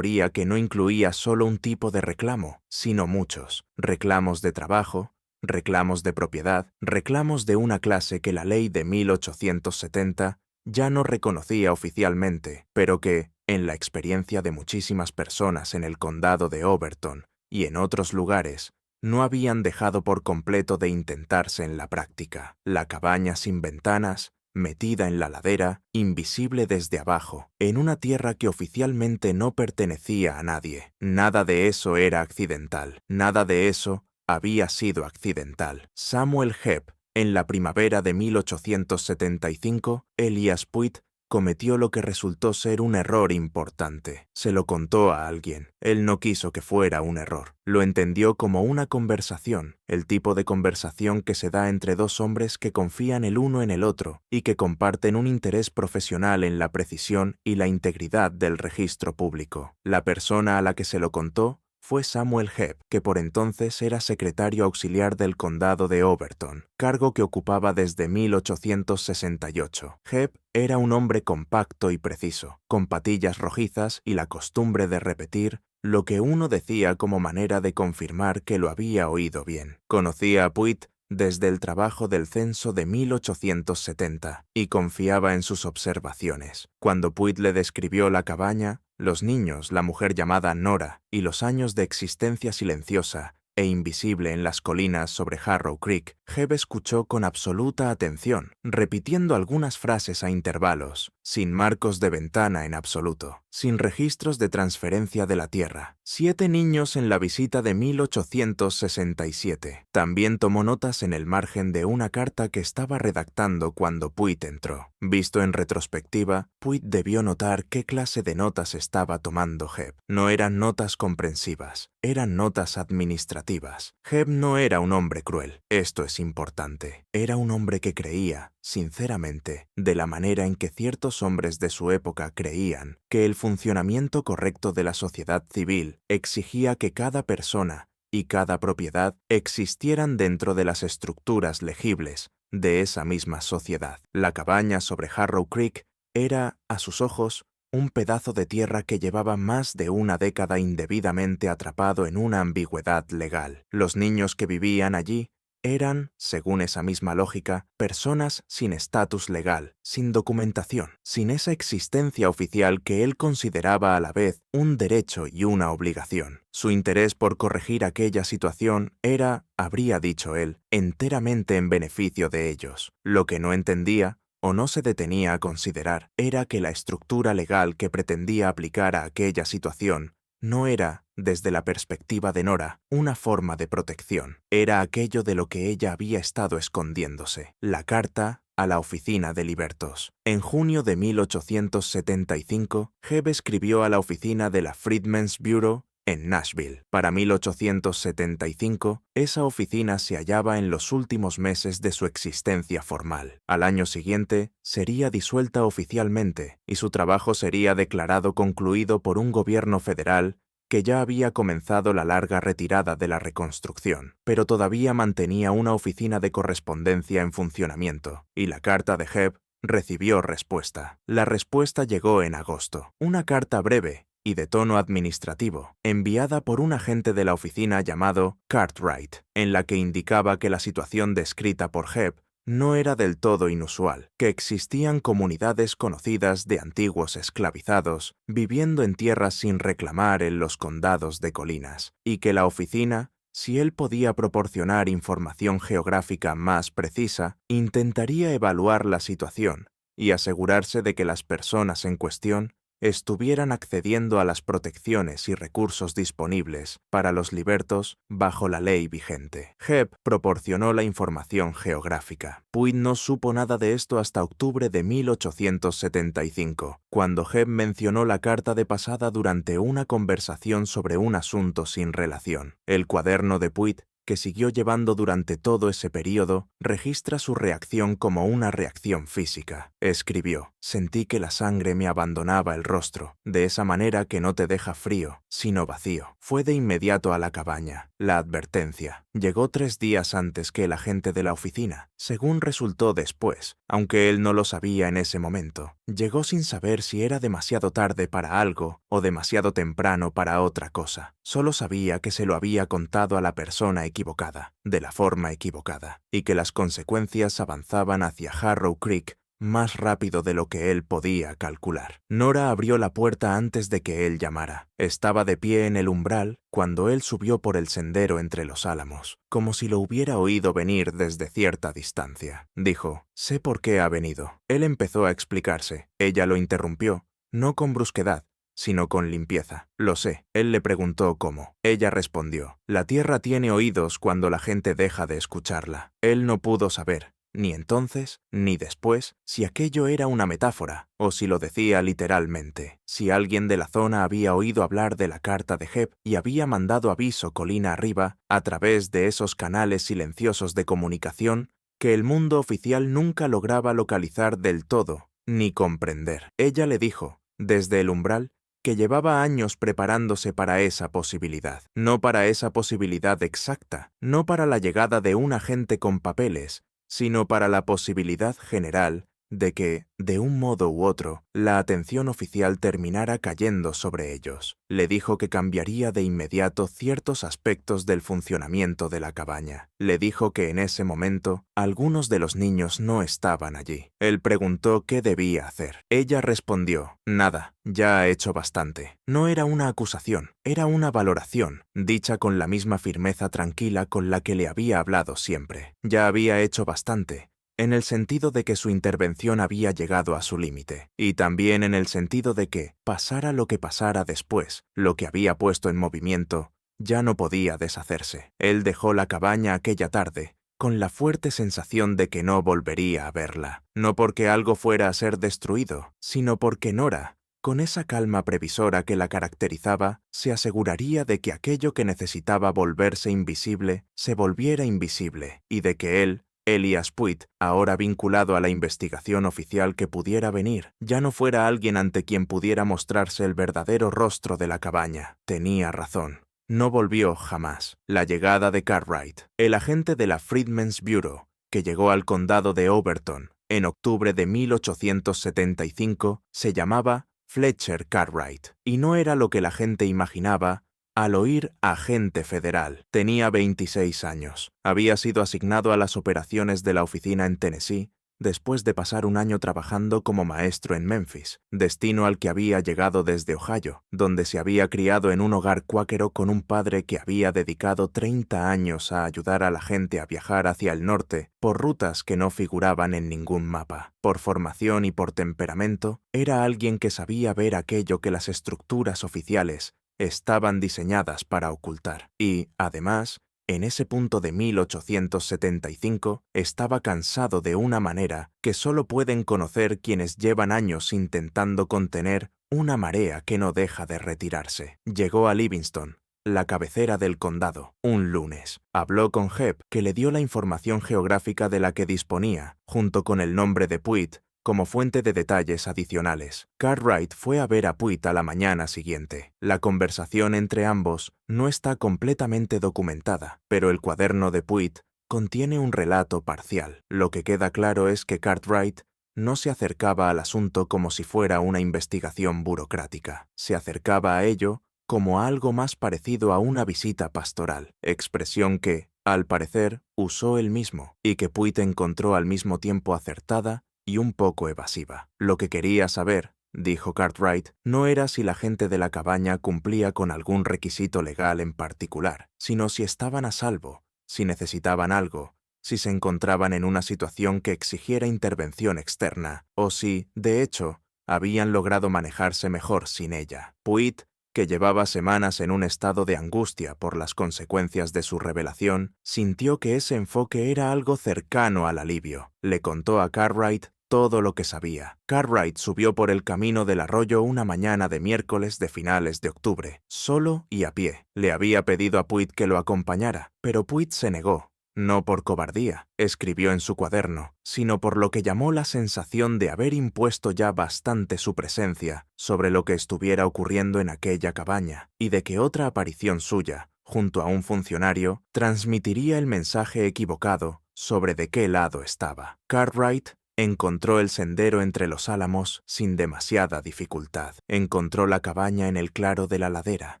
A: que no incluía solo un tipo de reclamo, sino muchos: reclamos de trabajo, reclamos de propiedad, reclamos de una clase que la ley de 1870 ya no reconocía oficialmente, pero que, en la experiencia de muchísimas personas en el condado de Overton y en otros lugares, no habían dejado por completo de intentarse en la práctica. La cabaña sin ventanas, metida en la ladera, invisible desde abajo, en una tierra que oficialmente no pertenecía a nadie. Nada de eso era accidental, nada de eso había sido accidental. Samuel Hebb, en la primavera de 1875, Elias Puig cometió lo que resultó ser un error importante. Se lo contó a alguien. Él no quiso que fuera un error. Lo entendió como una conversación, el tipo de conversación que se da entre dos hombres que confían el uno en el otro y que comparten un interés profesional en la precisión y la integridad del registro público. La persona a la que se lo contó fue Samuel Hebb, que por entonces era secretario auxiliar del condado de Overton, cargo que ocupaba desde 1868. Hebb era un hombre compacto y preciso, con patillas rojizas y la costumbre de repetir lo que uno decía como manera de confirmar que lo había oído bien. Conocía a Puig desde el trabajo del censo de 1870 y confiaba en sus observaciones. Cuando Puig le describió la cabaña, los niños, la mujer llamada Nora y los años de existencia silenciosa e invisible en las colinas sobre Harrow Creek, Hebb escuchó con absoluta atención, repitiendo algunas frases a intervalos, sin marcos de ventana en absoluto, sin registros de transferencia de la tierra. 7 niños en la visita de 1867. También tomó notas en el margen de una carta que estaba redactando cuando Puig entró. Visto en retrospectiva, Puig debió notar qué clase de notas estaba tomando Hebb. No eran notas comprensivas, eran notas administrativas. Hebb no era un hombre cruel, esto es importante. Era un hombre que creía, sinceramente, de la manera en que ciertos hombres de su época creían, que el funcionamiento correcto de la sociedad civil exigía que cada persona y cada propiedad existieran dentro de las estructuras legibles de esa misma sociedad. La cabaña sobre Harrow Creek era, a sus ojos, un pedazo de tierra que llevaba más de una década indebidamente atrapado en una ambigüedad legal. Los niños que vivían allí eran, según esa misma lógica, personas sin estatus legal, sin documentación, sin esa existencia oficial que él consideraba a la vez un derecho y una obligación. Su interés por corregir aquella situación era, habría dicho él, enteramente en beneficio de ellos. Lo que no entendía, o no se detenía a considerar, era que la estructura legal que pretendía aplicar a aquella situación no era, desde la perspectiva de Nora, una forma de protección. Era aquello de lo que ella había estado escondiéndose: la carta a la oficina de Libertos. En junio de 1875, Hebb escribió a la oficina de la Freedmen's Bureau en Nashville. Para 1875, esa oficina se hallaba en los últimos meses de su existencia formal. Al año siguiente, sería disuelta oficialmente y su trabajo sería declarado concluido por un gobierno federal que ya había comenzado la larga retirada de la reconstrucción, pero todavía mantenía una oficina de correspondencia en funcionamiento, y la carta de Hebb recibió respuesta. La respuesta llegó en agosto. Una carta breve y de tono administrativo, enviada por un agente de la oficina llamado Cartwright, en la que indicaba que la situación descrita por Hebb no era del todo inusual, que existían comunidades conocidas de antiguos esclavizados viviendo en tierras sin reclamar en los condados de colinas, y que la oficina, si él podía proporcionar información geográfica más precisa, intentaría evaluar la situación y asegurarse de que las personas en cuestión estuvieran accediendo a las protecciones y recursos disponibles para los libertos bajo la ley vigente. Hebb proporcionó la información geográfica. Puig no supo nada de esto hasta octubre de 1875, cuando Hebb mencionó la carta de pasada durante una conversación sobre un asunto sin relación. El cuaderno de Puig, que siguió llevando durante todo ese período, registra su reacción como una reacción física. Escribió: «Sentí que la sangre me abandonaba el rostro, de esa manera que no te deja frío, sino vacío. Fue de inmediato a la cabaña. La advertencia llegó 3 días antes que el agente de la oficina, según resultó después, aunque él no lo sabía en ese momento. Llegó sin saber si era demasiado tarde para algo o demasiado temprano para otra cosa. Solo sabía que se lo había contado a la persona equivocada, de la forma equivocada, y que las consecuencias avanzaban hacia Harrow Creek más rápido de lo que él podía calcular». Nora abrió la puerta antes de que él llamara. Estaba de pie en el umbral cuando él subió por el sendero entre los álamos, como si lo hubiera oído venir desde cierta distancia. Dijo: «Sé por qué ha venido». Él empezó a explicarse. Ella lo interrumpió, no con brusquedad, sino con limpieza. «Lo sé». Él le preguntó cómo. Ella respondió: «La tierra tiene oídos cuando la gente deja de escucharla». Él no pudo saber, ni entonces, ni después, si aquello era una metáfora, o si lo decía literalmente. Si alguien de la zona había oído hablar de la carta de Hebb y había mandado aviso colina arriba, a través de esos canales silenciosos de comunicación que el mundo oficial nunca lograba localizar del todo, ni comprender. Ella le dijo, desde el umbral, que llevaba años preparándose para esa posibilidad. No para esa posibilidad exacta, no para la llegada de un agente con papeles, sino para la posibilidad general de que, de un modo u otro, la atención oficial terminara cayendo sobre ellos. Le dijo que cambiaría de inmediato ciertos aspectos del funcionamiento de la cabaña. Le dijo que en ese momento algunos de los niños no estaban allí. Él preguntó qué debía hacer. Ella respondió: «Nada, ya ha hecho bastante». No era una acusación, era una valoración, dicha con la misma firmeza tranquila con la que le había hablado siempre. Ya había hecho bastante, en el sentido de que su intervención había llegado a su límite, y también en el sentido de que, pasara lo que pasara después, lo que había puesto en movimiento ya no podía deshacerse. Él dejó la cabaña aquella tarde, con la fuerte sensación de que no volvería a verla, no porque algo fuera a ser destruido, sino porque Nora, con esa calma previsora que la caracterizaba, se aseguraría de que aquello que necesitaba volverse invisible se volviera invisible, y de que él, Elias Puig, ahora vinculado a la investigación oficial que pudiera venir, ya no fuera alguien ante quien pudiera mostrarse el verdadero rostro de la cabaña. Tenía razón. No volvió jamás. La llegada de Cartwright, el agente de la Freedmen's Bureau, que llegó al condado de Overton en octubre de 1875, se llamaba Fletcher Cartwright, y no era lo que la gente imaginaba al oír agente federal. Tenía 26 años. Había sido asignado a las operaciones de la oficina en Tennessee después de pasar un año trabajando como maestro en Memphis, destino al que había llegado desde Ohio, donde se había criado en un hogar cuáquero con un padre que había dedicado 30 años a ayudar a la gente a viajar hacia el norte por rutas que no figuraban en ningún mapa. Por formación y por temperamento, era alguien que sabía ver aquello que las estructuras oficiales estaban diseñadas para ocultar. Y, además, en ese punto de 1875, estaba cansado de una manera que solo pueden conocer quienes llevan años intentando contener una marea que no deja de retirarse. Llegó a Livingston, la cabecera del condado, un lunes. Habló con Hebb, que le dio la información geográfica de la que disponía, junto con el nombre de Puig, como fuente de detalles adicionales. Cartwright fue a ver a Puig a la mañana siguiente. La conversación entre ambos no está completamente documentada, pero el cuaderno de Puig contiene un relato parcial. Lo que queda claro es que Cartwright no se acercaba al asunto como si fuera una investigación burocrática. Se acercaba a ello como a algo más parecido a una visita pastoral, expresión que, al parecer, usó él mismo, y que Puig encontró al mismo tiempo acertada y un poco evasiva. Lo que quería saber, dijo Cartwright, no era si la gente de la cabaña cumplía con algún requisito legal en particular, sino si estaban a salvo, si necesitaban algo, si se encontraban en una situación que exigiera intervención externa, o si, de hecho, habían logrado manejarse mejor sin ella. Pruitt, que llevaba semanas en un estado de angustia por las consecuencias de su revelación, sintió que ese enfoque era algo cercano al alivio. Le contó a Cartwright todo lo que sabía. Cartwright subió por el camino del arroyo una mañana de miércoles de finales de octubre, solo y a pie. Le había pedido a Pruitt que lo acompañara, pero Pruitt se negó. No por cobardía, escribió en su cuaderno, sino por lo que llamó la sensación de haber impuesto ya bastante su presencia sobre lo que estuviera ocurriendo en aquella cabaña, y de que otra aparición suya, junto a un funcionario, transmitiría el mensaje equivocado sobre de qué lado estaba. Cartwright encontró el sendero entre los álamos sin demasiada dificultad. Encontró la cabaña en el claro de la ladera,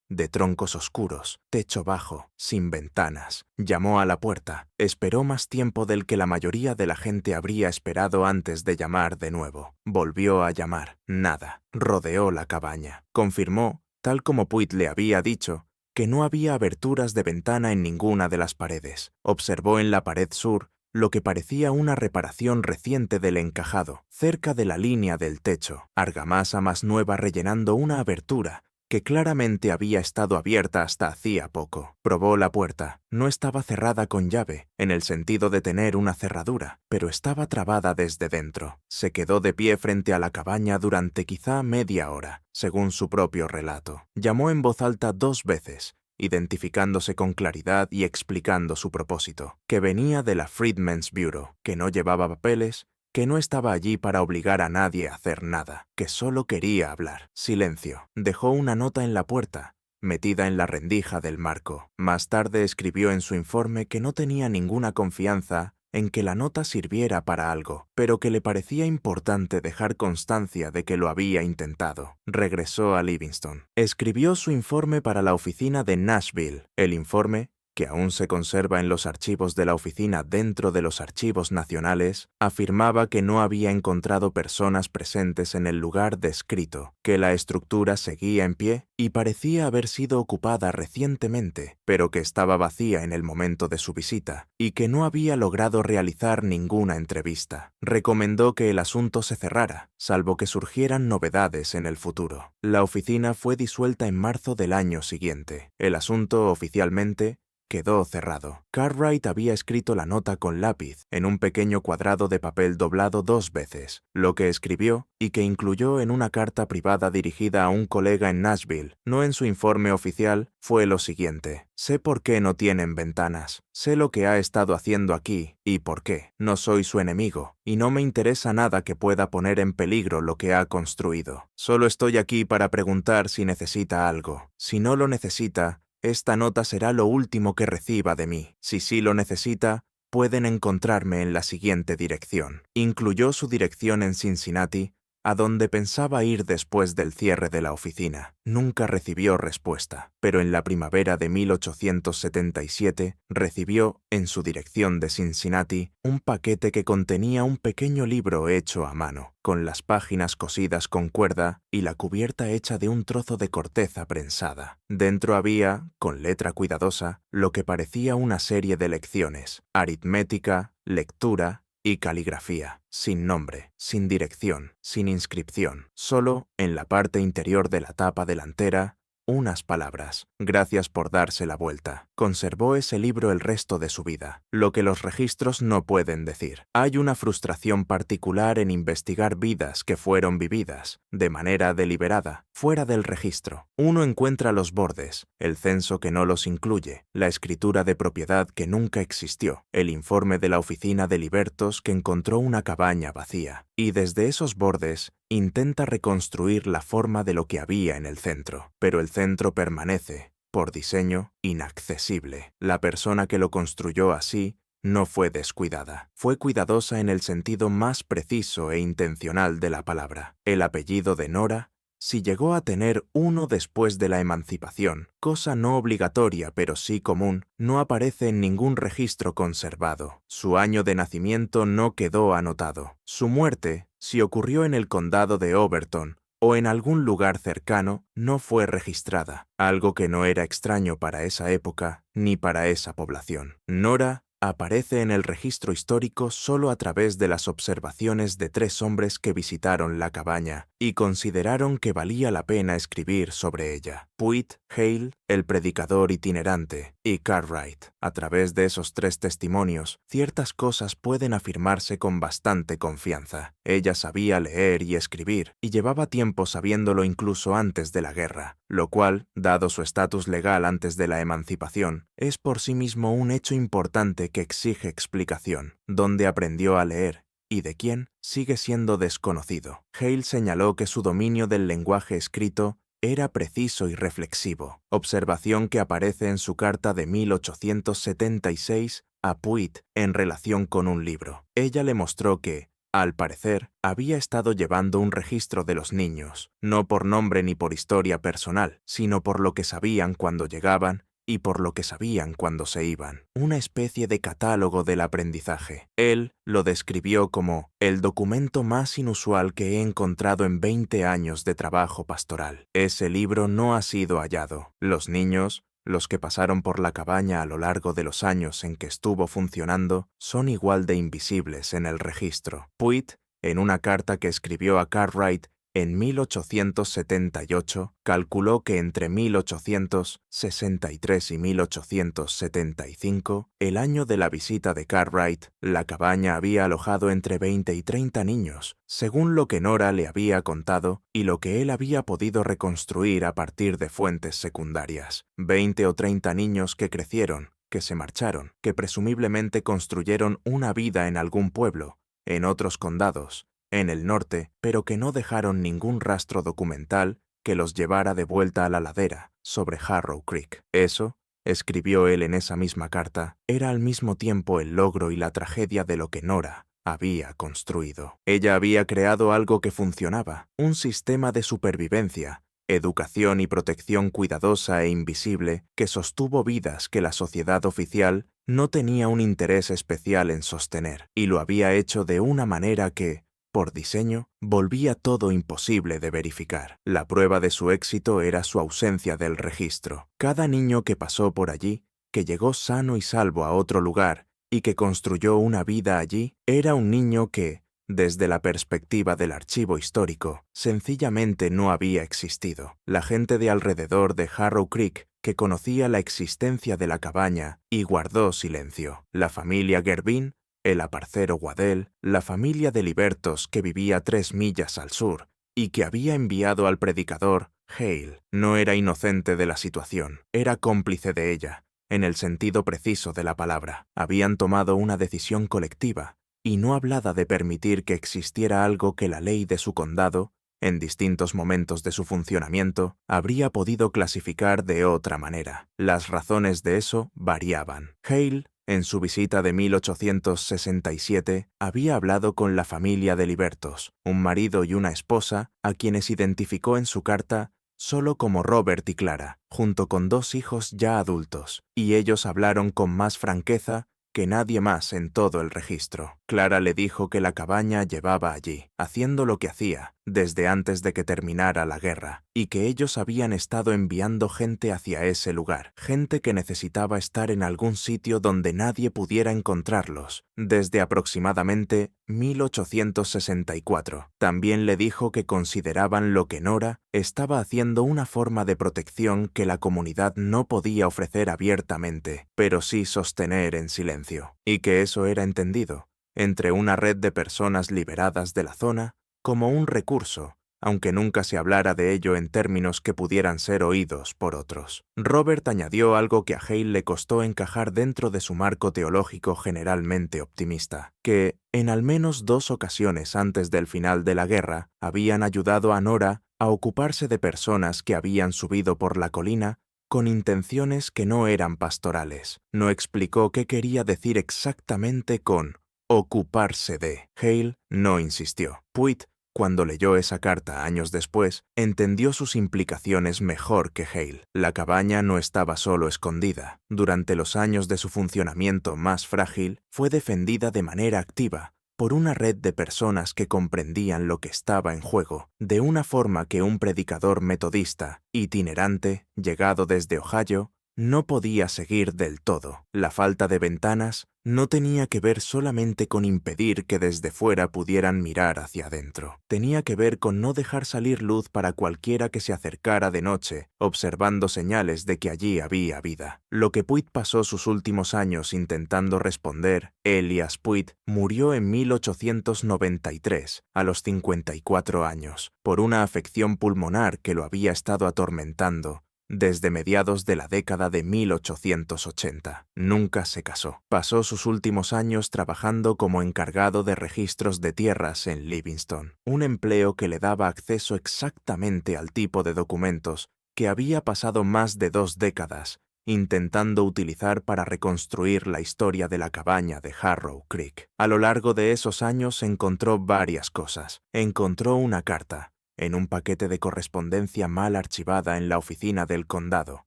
A: de troncos oscuros, techo bajo, sin ventanas. Llamó a la puerta. Esperó más tiempo del que la mayoría de la gente habría esperado antes de llamar de nuevo. Volvió a llamar. Nada. Rodeó la cabaña. Confirmó, tal como Pruitt le había dicho, que no había aberturas de ventana en ninguna de las paredes. Observó en la pared sur lo que parecía una reparación reciente del encajado, cerca de la línea del techo, argamasa más nueva rellenando una abertura que claramente había estado abierta hasta hacía poco. Probó la puerta. No estaba cerrada con llave, en el sentido de tener una cerradura, pero estaba trabada desde dentro. Se quedó de pie frente a la cabaña durante quizá media hora, según su propio relato. Llamó en voz alta 2 veces, identificándose con claridad y explicando su propósito, que venía de la Freedmen's Bureau, que no llevaba papeles, que no estaba allí para obligar a nadie a hacer nada, que solo quería hablar. Silencio. Dejó una nota en la puerta, metida en la rendija del marco. Más tarde escribió en su informe que no tenía ninguna confianza en que la nota sirviera para algo, pero que le parecía importante dejar constancia de que lo había intentado. Regresó a Livingston. Escribió su informe para la oficina de Nashville. El informe, que aún se conserva en los archivos de la oficina dentro de los archivos nacionales, afirmaba que no había encontrado personas presentes en el lugar descrito, que la estructura seguía en pie y parecía haber sido ocupada recientemente, pero que estaba vacía en el momento de su visita, y que no había logrado realizar ninguna entrevista. Recomendó que el asunto se cerrara, salvo que surgieran novedades en el futuro. La oficina fue disuelta en marzo del año siguiente. El asunto oficialmente quedó cerrado. Cartwright había escrito la nota con lápiz en un pequeño cuadrado de papel doblado 2 veces. Lo que escribió, y que incluyó en una carta privada dirigida a un colega en Nashville, no en su informe oficial, fue lo siguiente: sé por qué no tienen ventanas. Sé lo que ha estado haciendo aquí, y por qué. No soy su enemigo, y no me interesa nada que pueda poner en peligro lo que ha construido. Solo estoy aquí para preguntar si necesita algo. Si no lo necesita, esta nota será lo último que reciba de mí. Si sí lo necesita, pueden encontrarme en la siguiente dirección. Incluyó su dirección en Cincinnati, a donde pensaba ir después del cierre de la oficina. Nunca recibió respuesta, pero en la primavera de 1877 recibió, en su dirección de Cincinnati, un paquete que contenía un pequeño libro hecho a mano, con las páginas cosidas con cuerda y la cubierta hecha de un trozo de corteza prensada. Dentro había, con letra cuidadosa, lo que parecía una serie de lecciones: aritmética, lectura y caligrafía, sin nombre, sin dirección, sin inscripción, solo, en la parte interior de la tapa delantera, unas palabras: gracias por darse la vuelta. Conservó ese libro el resto de su vida, lo que los registros no pueden decir. Hay una frustración particular en investigar vidas que fueron vividas, de manera deliberada, fuera del registro. Uno encuentra los bordes, el censo que no los incluye, la escritura de propiedad que nunca existió, el informe de la oficina de libertos que encontró una cabaña vacía, y desde esos bordes intenta reconstruir la forma de lo que había en el centro. Pero el centro permanece, por diseño, inaccesible. La persona que lo construyó así no fue descuidada. Fue cuidadosa en el sentido más preciso e intencional de la palabra. El apellido de Nora, si llegó a tener uno después de la emancipación, cosa no obligatoria pero sí común, no aparece en ningún registro conservado. Su año de nacimiento no quedó anotado. Su muerte, si ocurrió en el condado de Overton o en algún lugar cercano, no fue registrada, algo que no era extraño para esa época ni para esa población. Nora aparece en el registro histórico solo a través de las observaciones de 3 hombres que visitaron la cabaña y consideraron que valía la pena escribir sobre ella: Puit, Hale, el predicador itinerante, y Cartwright. A través de esos 3 testimonios, ciertas cosas pueden afirmarse con bastante confianza. Ella sabía leer y escribir, y llevaba tiempo sabiéndolo incluso antes de la guerra, lo cual, dado su estatus legal antes de la emancipación, es por sí mismo un hecho importante que exige explicación. ¿Dónde aprendió a leer? ¿Y de quién? Sigue siendo desconocido. Hale señaló que su dominio del lenguaje escrito era preciso y reflexivo, observación que aparece en su carta de 1876 a Puit en relación con un libro. Ella le mostró que, al parecer, había estado llevando un registro de los niños, no por nombre ni por historia personal, sino por lo que sabían cuando llegaban y por lo que sabían cuando se iban. Una especie de catálogo del aprendizaje. Él lo describió como el documento más inusual que he encontrado en 20 años de trabajo pastoral. Ese libro no ha sido hallado. Los niños, los que pasaron por la cabaña a lo largo de los años en que estuvo funcionando, son igual de invisibles en el registro. Puit, en una carta que escribió a Cartwright en 1878, calculó que entre 1863 y 1875, el año de la visita de Cartwright, la cabaña había alojado entre 20 y 30 niños, según lo que Nora le había contado y lo que él había podido reconstruir a partir de fuentes secundarias. 20 o 30 niños que crecieron, que se marcharon, que presumiblemente construyeron una vida en algún pueblo, en otros condados, en el norte, pero que no dejaron ningún rastro documental que los llevara de vuelta a la ladera, sobre Harrow Creek. Eso, escribió él en esa misma carta, era al mismo tiempo el logro y la tragedia de lo que Nora había construido. Ella había creado algo que funcionaba, un sistema de supervivencia, educación y protección cuidadosa e invisible que sostuvo vidas que la sociedad oficial no tenía un interés especial en sostener, y lo había hecho de una manera que, por diseño, volvía todo imposible de verificar. La prueba de su éxito era su ausencia del registro. Cada niño que pasó por allí, que llegó sano y salvo a otro lugar y que construyó una vida allí, era un niño que, desde la perspectiva del archivo histórico, sencillamente no había existido. La gente de alrededor de Harrow Creek, que conocía la existencia de la cabaña y guardó silencio. La familia Gervin, el aparcero Waddell, la familia de libertos que vivía 3 millas al sur y que había enviado al predicador, Hale, no era inocente de la situación, era cómplice de ella, en el sentido preciso de la palabra. Habían tomado una decisión colectiva y no hablada de permitir que existiera algo que la ley de su condado, en distintos momentos de su funcionamiento, habría podido clasificar de otra manera. Las razones de eso variaban. Hale, en su visita de 1867, había hablado con la familia de libertos, un marido y una esposa, a quienes identificó en su carta solo como Robert y Clara, junto con 2 hijos ya adultos, y ellos hablaron con más franqueza que nadie más en todo el registro. Clara le dijo que la cabaña llevaba allí, haciendo lo que hacía, desde antes de que terminara la guerra, y que ellos habían estado enviando gente hacia ese lugar, gente que necesitaba estar en algún sitio donde nadie pudiera encontrarlos, desde aproximadamente 1864. También le dijo que consideraban lo que Nora estaba haciendo una forma de protección que la comunidad no podía ofrecer abiertamente, pero sí sostener en silencio, y que eso era entendido, entre una red de personas liberadas de la zona, como un recurso, aunque nunca se hablara de ello en términos que pudieran ser oídos por otros. Robert añadió algo que a Hale le costó encajar dentro de su marco teológico generalmente optimista, que, en al menos 2 ocasiones antes del final de la guerra, habían ayudado a Nora a ocuparse de personas que habían subido por la colina con intenciones que no eran pastorales. No explicó qué quería decir exactamente con ocuparse de. Hale no insistió. Puit, cuando leyó esa carta años después, entendió sus implicaciones mejor que Hale. La cabaña no estaba solo escondida. Durante los años de su funcionamiento más frágil, fue defendida de manera activa por una red de personas que comprendían lo que estaba en juego, de una forma que un predicador metodista, itinerante, llegado desde Ohio, no podía seguir del todo. La falta de ventanas no tenía que ver solamente con impedir que desde fuera pudieran mirar hacia adentro. Tenía que ver con no dejar salir luz para cualquiera que se acercara de noche, observando señales de que allí había vida. Lo que Puig pasó sus últimos años intentando responder, Elias Puig murió en 1893, a los 54 años, por una afección pulmonar que lo había estado atormentando desde mediados de la década de 1880. Nunca se casó. Pasó sus últimos años trabajando como encargado de registros de tierras en Livingston, un empleo que le daba acceso exactamente al tipo de documentos que había pasado más de 2 décadas intentando utilizar para reconstruir la historia de la cabaña de Harrow Creek. A lo largo de esos años encontró varias cosas. Encontró una carta en un paquete de correspondencia mal archivada en la oficina del condado,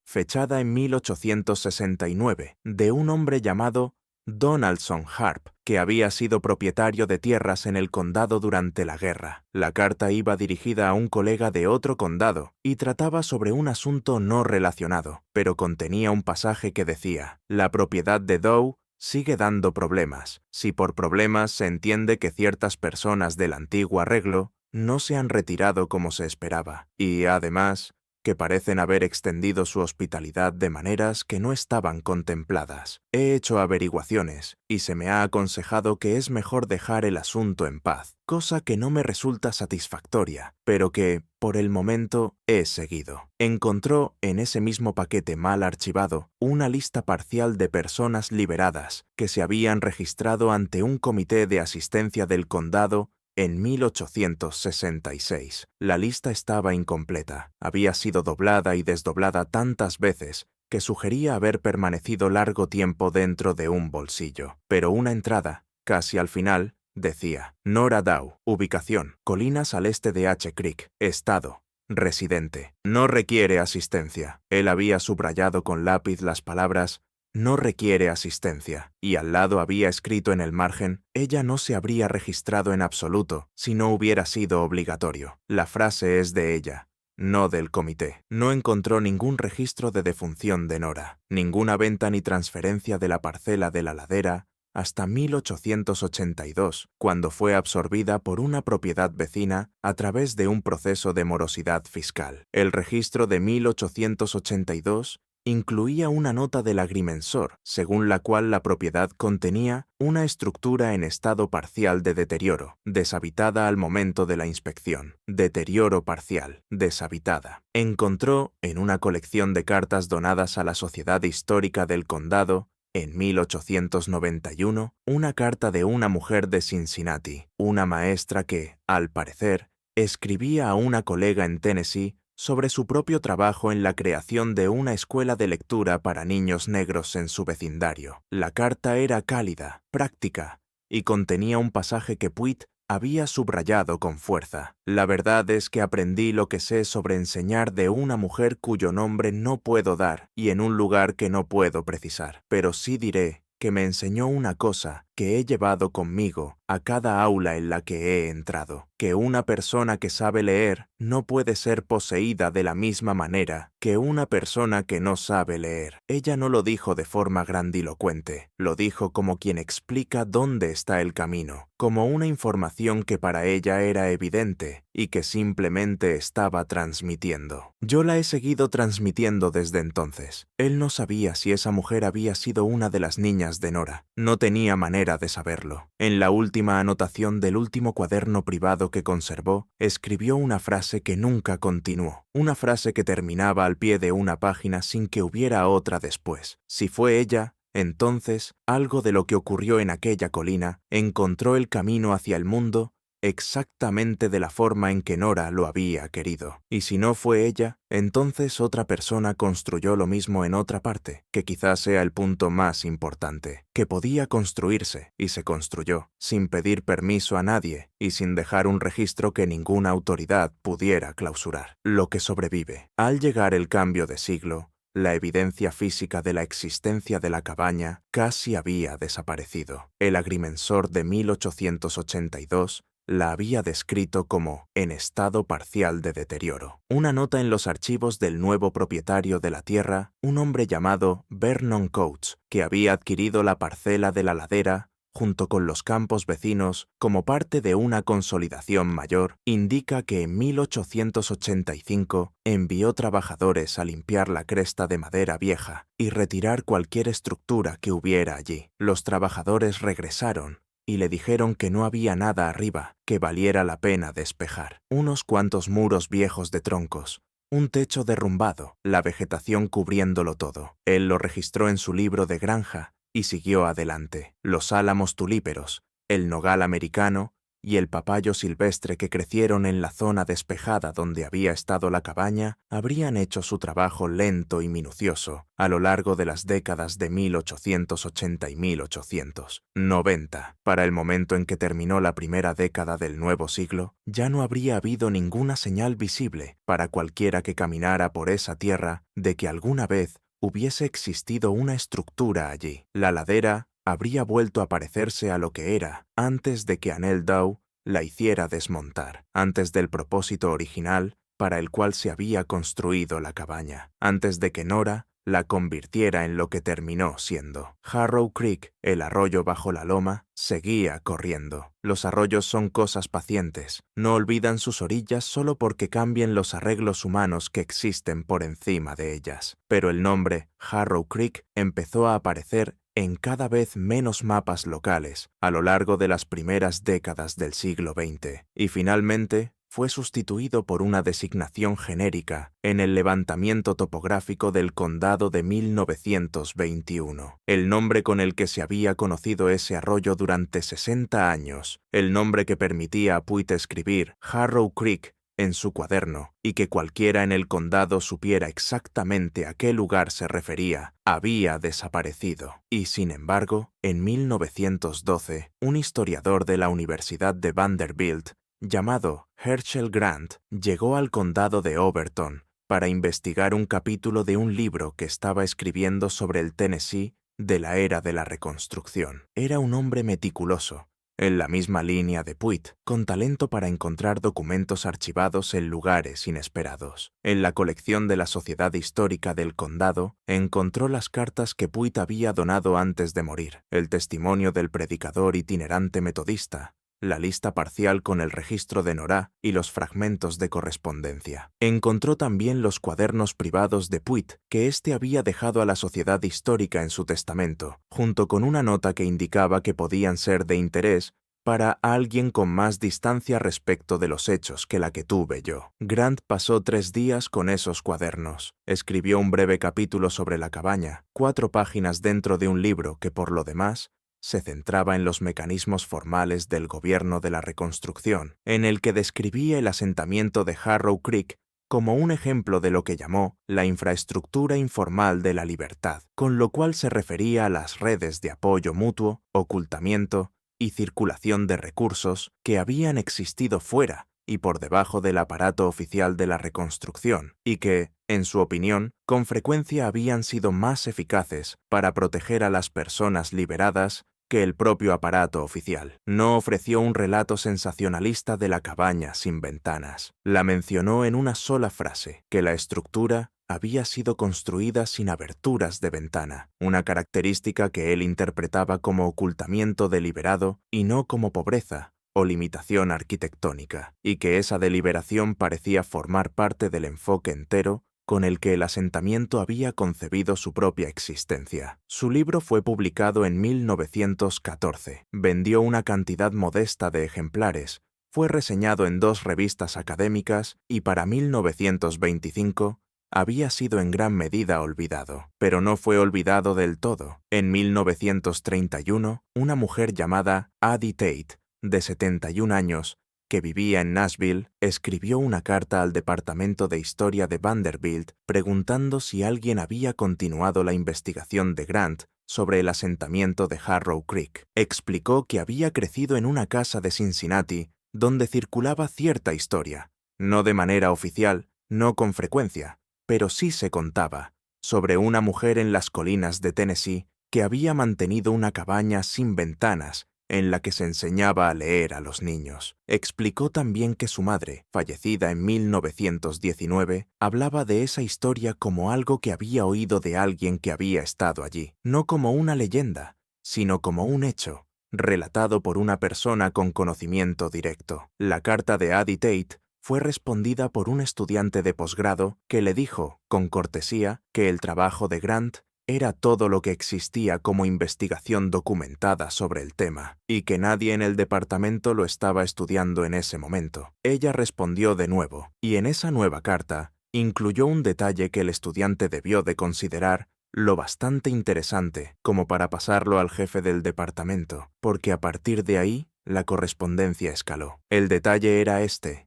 A: fechada en 1869, de un hombre llamado Donaldson Harp, que había sido propietario de tierras en el condado durante la guerra. La carta iba dirigida a un colega de otro condado y trataba sobre un asunto no relacionado, pero contenía un pasaje que decía: «La propiedad de Dow sigue dando problemas. Si por problemas se entiende que ciertas personas del antiguo arreglo no se han retirado como se esperaba, y, además, que parecen haber extendido su hospitalidad de maneras que no estaban contempladas. He hecho averiguaciones y se me ha aconsejado que es mejor dejar el asunto en paz, cosa que no me resulta satisfactoria, pero que, por el momento, he seguido». Encontró en ese mismo paquete mal archivado una lista parcial de personas liberadas que se habían registrado ante un comité de asistencia del condado en 1866. La lista estaba incompleta. Había sido doblada y desdoblada tantas veces que sugería haber permanecido largo tiempo dentro de un bolsillo. Pero una entrada, casi al final, decía: «Nora Dow, ubicación, colinas al este de H Creek, estado, residente. No requiere asistencia». Él había subrayado con lápiz las palabras «no requiere asistencia», y al lado había escrito en el margen: «Ella no se habría registrado en absoluto si no hubiera sido obligatorio». La frase es de ella, no del comité. No encontró ningún registro de defunción de Nora, ninguna venta ni transferencia de la parcela de la ladera hasta 1882, cuando fue absorbida por una propiedad vecina a través de un proceso de morosidad fiscal. El registro de 1882 incluía una nota del agrimensor, según la cual la propiedad contenía una estructura en estado parcial de deterioro, deshabitada al momento de la inspección. Deterioro parcial, deshabitada. Encontró, en una colección de cartas donadas a la Sociedad Histórica del Condado, en 1891, una carta de una mujer de Cincinnati, una maestra que, al parecer, escribía a una colega en Tennessee sobre su propio trabajo en la creación de una escuela de lectura para niños negros en su vecindario. La carta era cálida, práctica, y contenía un pasaje que Puig había subrayado con fuerza. «La verdad es que aprendí lo que sé sobre enseñar de una mujer cuyo nombre no puedo dar y en un lugar que no puedo precisar, pero sí diré que me enseñó una cosa que he llevado conmigo a cada aula en la que he entrado, que una persona que sabe leer no puede ser poseída de la misma manera que una persona que no sabe leer». Ella no lo dijo de forma grandilocuente, lo dijo como quien explica dónde está el camino, como una información que para ella era evidente y que simplemente estaba transmitiendo. Yo la he seguido transmitiendo desde entonces. Él no sabía si esa mujer había sido una de las niñas de Nora. No tenía manera de saberlo. En la última anotación del último cuaderno privado que conservó, escribió una frase que nunca continuó, una frase que terminaba al pie de una página sin que hubiera otra después. Si fue ella, entonces, algo de lo que ocurrió en aquella colina encontró el camino hacia el mundo exactamente de la forma en que Nora lo había querido. Y si no fue ella, entonces otra persona construyó lo mismo en otra parte, que quizás sea el punto más importante, que podía construirse, y se construyó, sin pedir permiso a nadie y sin dejar un registro que ninguna autoridad pudiera clausurar. Lo que sobrevive. Al llegar el cambio de siglo, la evidencia física de la existencia de la cabaña casi había desaparecido. El agrimensor de 1882 la había descrito como en estado parcial de deterioro. Una nota en los archivos del nuevo propietario de la tierra, un hombre llamado Vernon Coates, que había adquirido la parcela de la ladera junto con los campos vecinos como parte de una consolidación mayor, indica que en 1885 envió trabajadores a limpiar la cresta de madera vieja y retirar cualquier estructura que hubiera allí. Los trabajadores regresaron y le dijeron que no había nada arriba que valiera la pena despejar. Unos cuantos muros viejos de troncos, un techo derrumbado, la vegetación cubriéndolo todo. Él lo registró en su libro de granja y siguió adelante. Los álamos tulíperos, el nogal americano y el papayo silvestre que crecieron en la zona despejada donde había estado la cabaña habrían hecho su trabajo lento y minucioso a lo largo de las décadas de 1880 y 1890. Para el momento en que terminó la primera década del nuevo siglo, ya no habría habido ninguna señal visible para cualquiera que caminara por esa tierra de que alguna vez hubiese existido una estructura allí. La ladera habría vuelto a parecerse a lo que era antes de que Annell Dow la hiciera desmontar, antes del propósito original para el cual se había construido la cabaña, antes de que Nora la convirtiera en lo que terminó siendo. Harrow Creek, el arroyo bajo la loma, seguía corriendo. Los arroyos son cosas pacientes, no olvidan sus orillas solo porque cambien los arreglos humanos que existen por encima de ellas. Pero el nombre Harrow Creek empezó a aparecer en cada vez menos mapas locales a lo largo de las primeras décadas del siglo XX y finalmente fue sustituido por una designación genérica en el levantamiento topográfico del condado de 1921. El nombre con el que se había conocido ese arroyo durante 60 años, el nombre que permitía a Puig escribir Harrow Creek en su cuaderno y que cualquiera en el condado supiera exactamente a qué lugar se refería, había desaparecido. Y sin embargo, en 1912, un historiador de la Universidad de Vanderbilt llamado Herschel Grant llegó al condado de Overton para investigar un capítulo de un libro que estaba escribiendo sobre el Tennessee de la era de la Reconstrucción. Era un hombre meticuloso, en la misma línea de Puig, con talento para encontrar documentos archivados en lugares inesperados. En la colección de la Sociedad Histórica del Condado encontró las cartas que Puig había donado antes de morir, el testimonio del predicador itinerante metodista, la lista parcial con el registro de Nora y los fragmentos de correspondencia. Encontró también los cuadernos privados de Puig que éste había dejado a la Sociedad Histórica en su testamento, junto con una nota que indicaba que podían ser de interés para alguien con más distancia respecto de los hechos que la que tuve yo. Grant pasó 3 días con esos cuadernos. Escribió un breve capítulo sobre la cabaña, 4 páginas dentro de un libro que, por lo demás, se centraba en los mecanismos formales del gobierno de la reconstrucción, en el que describía el asentamiento de Harrow Creek como un ejemplo de lo que llamó la infraestructura informal de la libertad, con lo cual se refería a las redes de apoyo mutuo, ocultamiento y circulación de recursos que habían existido fuera y por debajo del aparato oficial de la reconstrucción, y que, en su opinión, con frecuencia habían sido más eficaces para proteger a las personas liberadas que el propio aparato oficial. No ofreció un relato sensacionalista de la cabaña sin ventanas. La mencionó en una sola frase, que la estructura había sido construida sin aberturas de ventana, una característica que él interpretaba como ocultamiento deliberado y no como pobreza o limitación arquitectónica, y que esa deliberación parecía formar parte del enfoque entero con el que el asentamiento había concebido su propia existencia. Su libro fue publicado en 1914, vendió una cantidad modesta de ejemplares, fue reseñado en 2 revistas académicas y para 1925 había sido en gran medida olvidado. Pero no fue olvidado del todo. En 1931, una mujer llamada Addie Tate, de 71 años, que vivía en Nashville, escribió una carta al Departamento de Historia de Vanderbilt preguntando si alguien había continuado la investigación de Grant sobre el asentamiento de Harrow Creek. Explicó que había crecido en una casa de Cincinnati donde circulaba cierta historia, no de manera oficial, no con frecuencia, pero sí se contaba, sobre una mujer en las colinas de Tennessee que había mantenido una cabaña sin ventanas en la que se enseñaba a leer a los niños. Explicó también que su madre, fallecida en 1919, hablaba de esa historia como algo que había oído de alguien que había estado allí, no como una leyenda, sino como un hecho, relatado por una persona con conocimiento directo. La carta de Addie Tate fue respondida por un estudiante de posgrado que le dijo, con cortesía, que el trabajo de Grant era todo lo que existía como investigación documentada sobre el tema, y que nadie en el departamento lo estaba estudiando en ese momento. Ella respondió de nuevo, y en esa nueva carta incluyó un detalle que el estudiante debió de considerar lo bastante interesante como para pasarlo al jefe del departamento, porque a partir de ahí la correspondencia escaló. El detalle era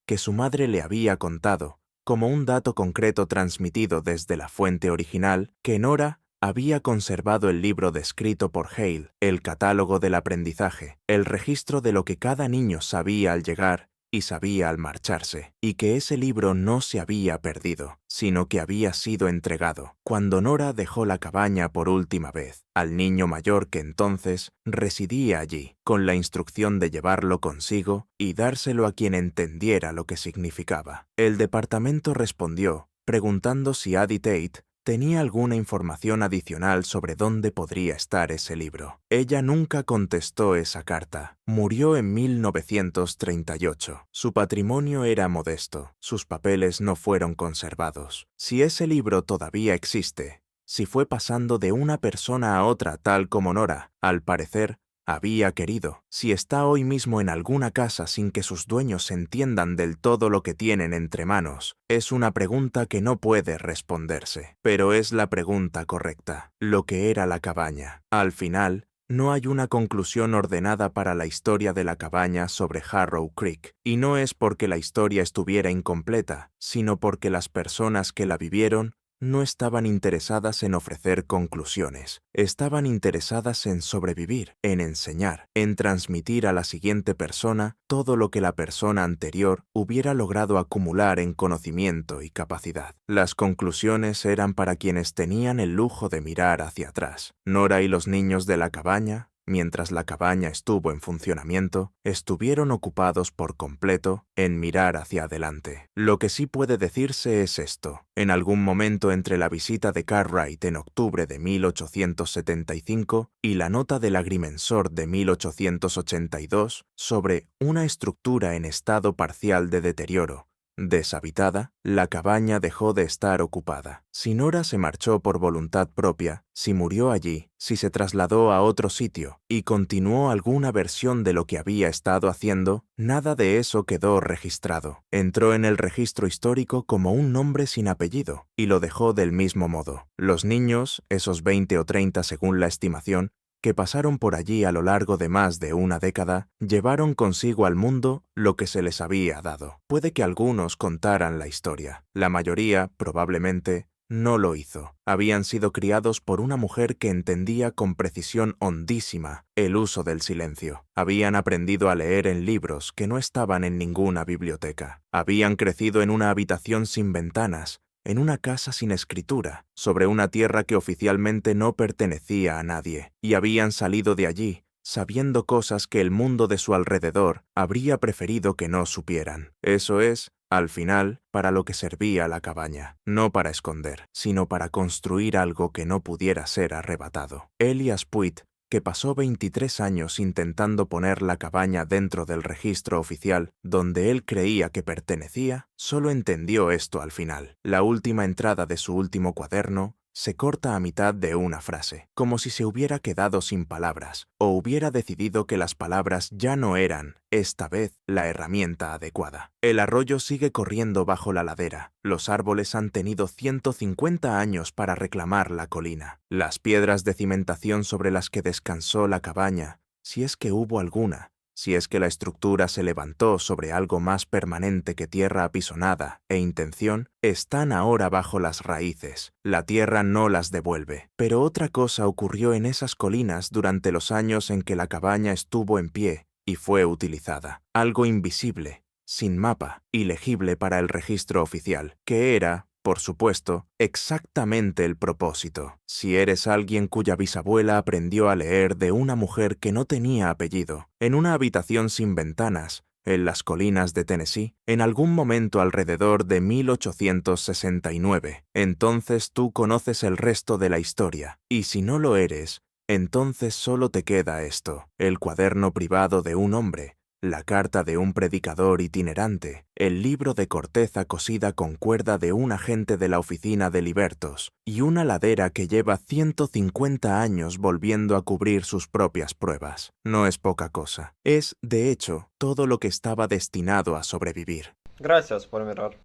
A: que su madre le había contado, como un dato concreto transmitido desde la fuente original, que Nora había conservado el libro descrito por Hale, el catálogo del aprendizaje, el registro de lo que cada niño sabía al llegar y sabía al marcharse, y que ese libro no se había perdido, sino que había sido entregado, cuando Nora dejó la cabaña por última vez, al niño mayor que entonces residía allí, con la instrucción de llevarlo consigo y dárselo a quien entendiera lo que significaba. El departamento respondió, preguntando si Addie Tate tenía alguna información adicional sobre dónde podría estar ese libro. Ella nunca contestó esa carta. Murió en 1938. Su patrimonio era modesto. Sus papeles no fueron conservados. Si ese libro todavía existe, si fue pasando de una persona a otra tal como Nora, al parecer, había querido, si está hoy mismo en alguna casa sin que sus dueños entiendan del todo lo que tienen entre manos, es una pregunta que no puede responderse. Pero es la pregunta correcta, lo que era la cabaña. Al final, no hay una conclusión ordenada para la historia de la cabaña sobre Harrow Creek, y no es porque la historia estuviera incompleta, sino porque las personas que la vivieron no estaban interesadas en ofrecer conclusiones, estaban interesadas en sobrevivir, en enseñar, en transmitir a la siguiente persona todo lo que la persona anterior hubiera logrado acumular en conocimiento y capacidad. Las conclusiones eran para quienes tenían el lujo de mirar hacia atrás. Nora y los niños de la cabaña, mientras la cabaña estuvo en funcionamiento, estuvieron ocupados por completo en mirar hacia adelante. Lo que sí puede decirse es esto. En algún momento entre la visita de Cartwright en octubre de 1875 y la nota del agrimensor de 1882 sobre una estructura en estado parcial de deterioro, deshabitada, la cabaña dejó de estar ocupada. Si Nora se marchó por voluntad propia, si murió allí, si se trasladó a otro sitio y continuó alguna versión de lo que había estado haciendo, nada de eso quedó registrado. Entró en el registro histórico como un nombre sin apellido y lo dejó del mismo modo. Los niños, esos 20 o 30 según la estimación, que pasaron por allí a lo largo de más de una década, llevaron consigo al mundo lo que se les había dado. Puede que algunos contaran la historia. La mayoría, probablemente, no lo hizo. Habían sido criados por una mujer que entendía con precisión hondísima el uso del silencio. Habían aprendido a leer en libros que no estaban en ninguna biblioteca. Habían crecido en una habitación sin ventanas, en una casa sin escritura, sobre una tierra que oficialmente no pertenecía a nadie, y habían salido de allí, sabiendo cosas que el mundo de su alrededor habría preferido que no supieran. Eso es, al final, para lo que servía la cabaña, no para esconder, sino para construir algo que no pudiera ser arrebatado. Elias Puig, que pasó 23 años intentando poner la cabaña dentro del registro oficial donde él creía que pertenecía, solo entendió esto al final. La última entrada de su último cuaderno se corta a mitad de una frase, como si se hubiera quedado sin palabras, o hubiera decidido que las palabras ya no eran, esta vez, la herramienta adecuada. El arroyo sigue corriendo bajo la ladera. Los árboles han tenido 150 años para reclamar la colina. Las piedras de cimentación sobre las que descansó la cabaña, si es que hubo alguna, si es que la estructura se levantó sobre algo más permanente que tierra apisonada e intención, están ahora bajo las raíces. La tierra no las devuelve. Pero otra cosa ocurrió en esas colinas durante los años en que la cabaña estuvo en pie y fue utilizada. Algo invisible, sin mapa, ilegible para el registro oficial, que era, por supuesto, exactamente el propósito. Si eres alguien cuya bisabuela aprendió a leer de una mujer que no tenía apellido, en una habitación sin ventanas, en las colinas de Tennessee, en algún momento alrededor de 1869, entonces tú conoces el resto de la historia. Y si no lo eres, entonces solo te queda esto: el cuaderno privado de un hombre, la carta de un predicador itinerante, el libro de corteza cosida con cuerda de un agente de la oficina de libertos, y una ladera que lleva 150 años volviendo a cubrir sus propias pruebas. No es poca cosa. Es, de hecho, todo lo que estaba destinado a sobrevivir.
B: Gracias por mirar.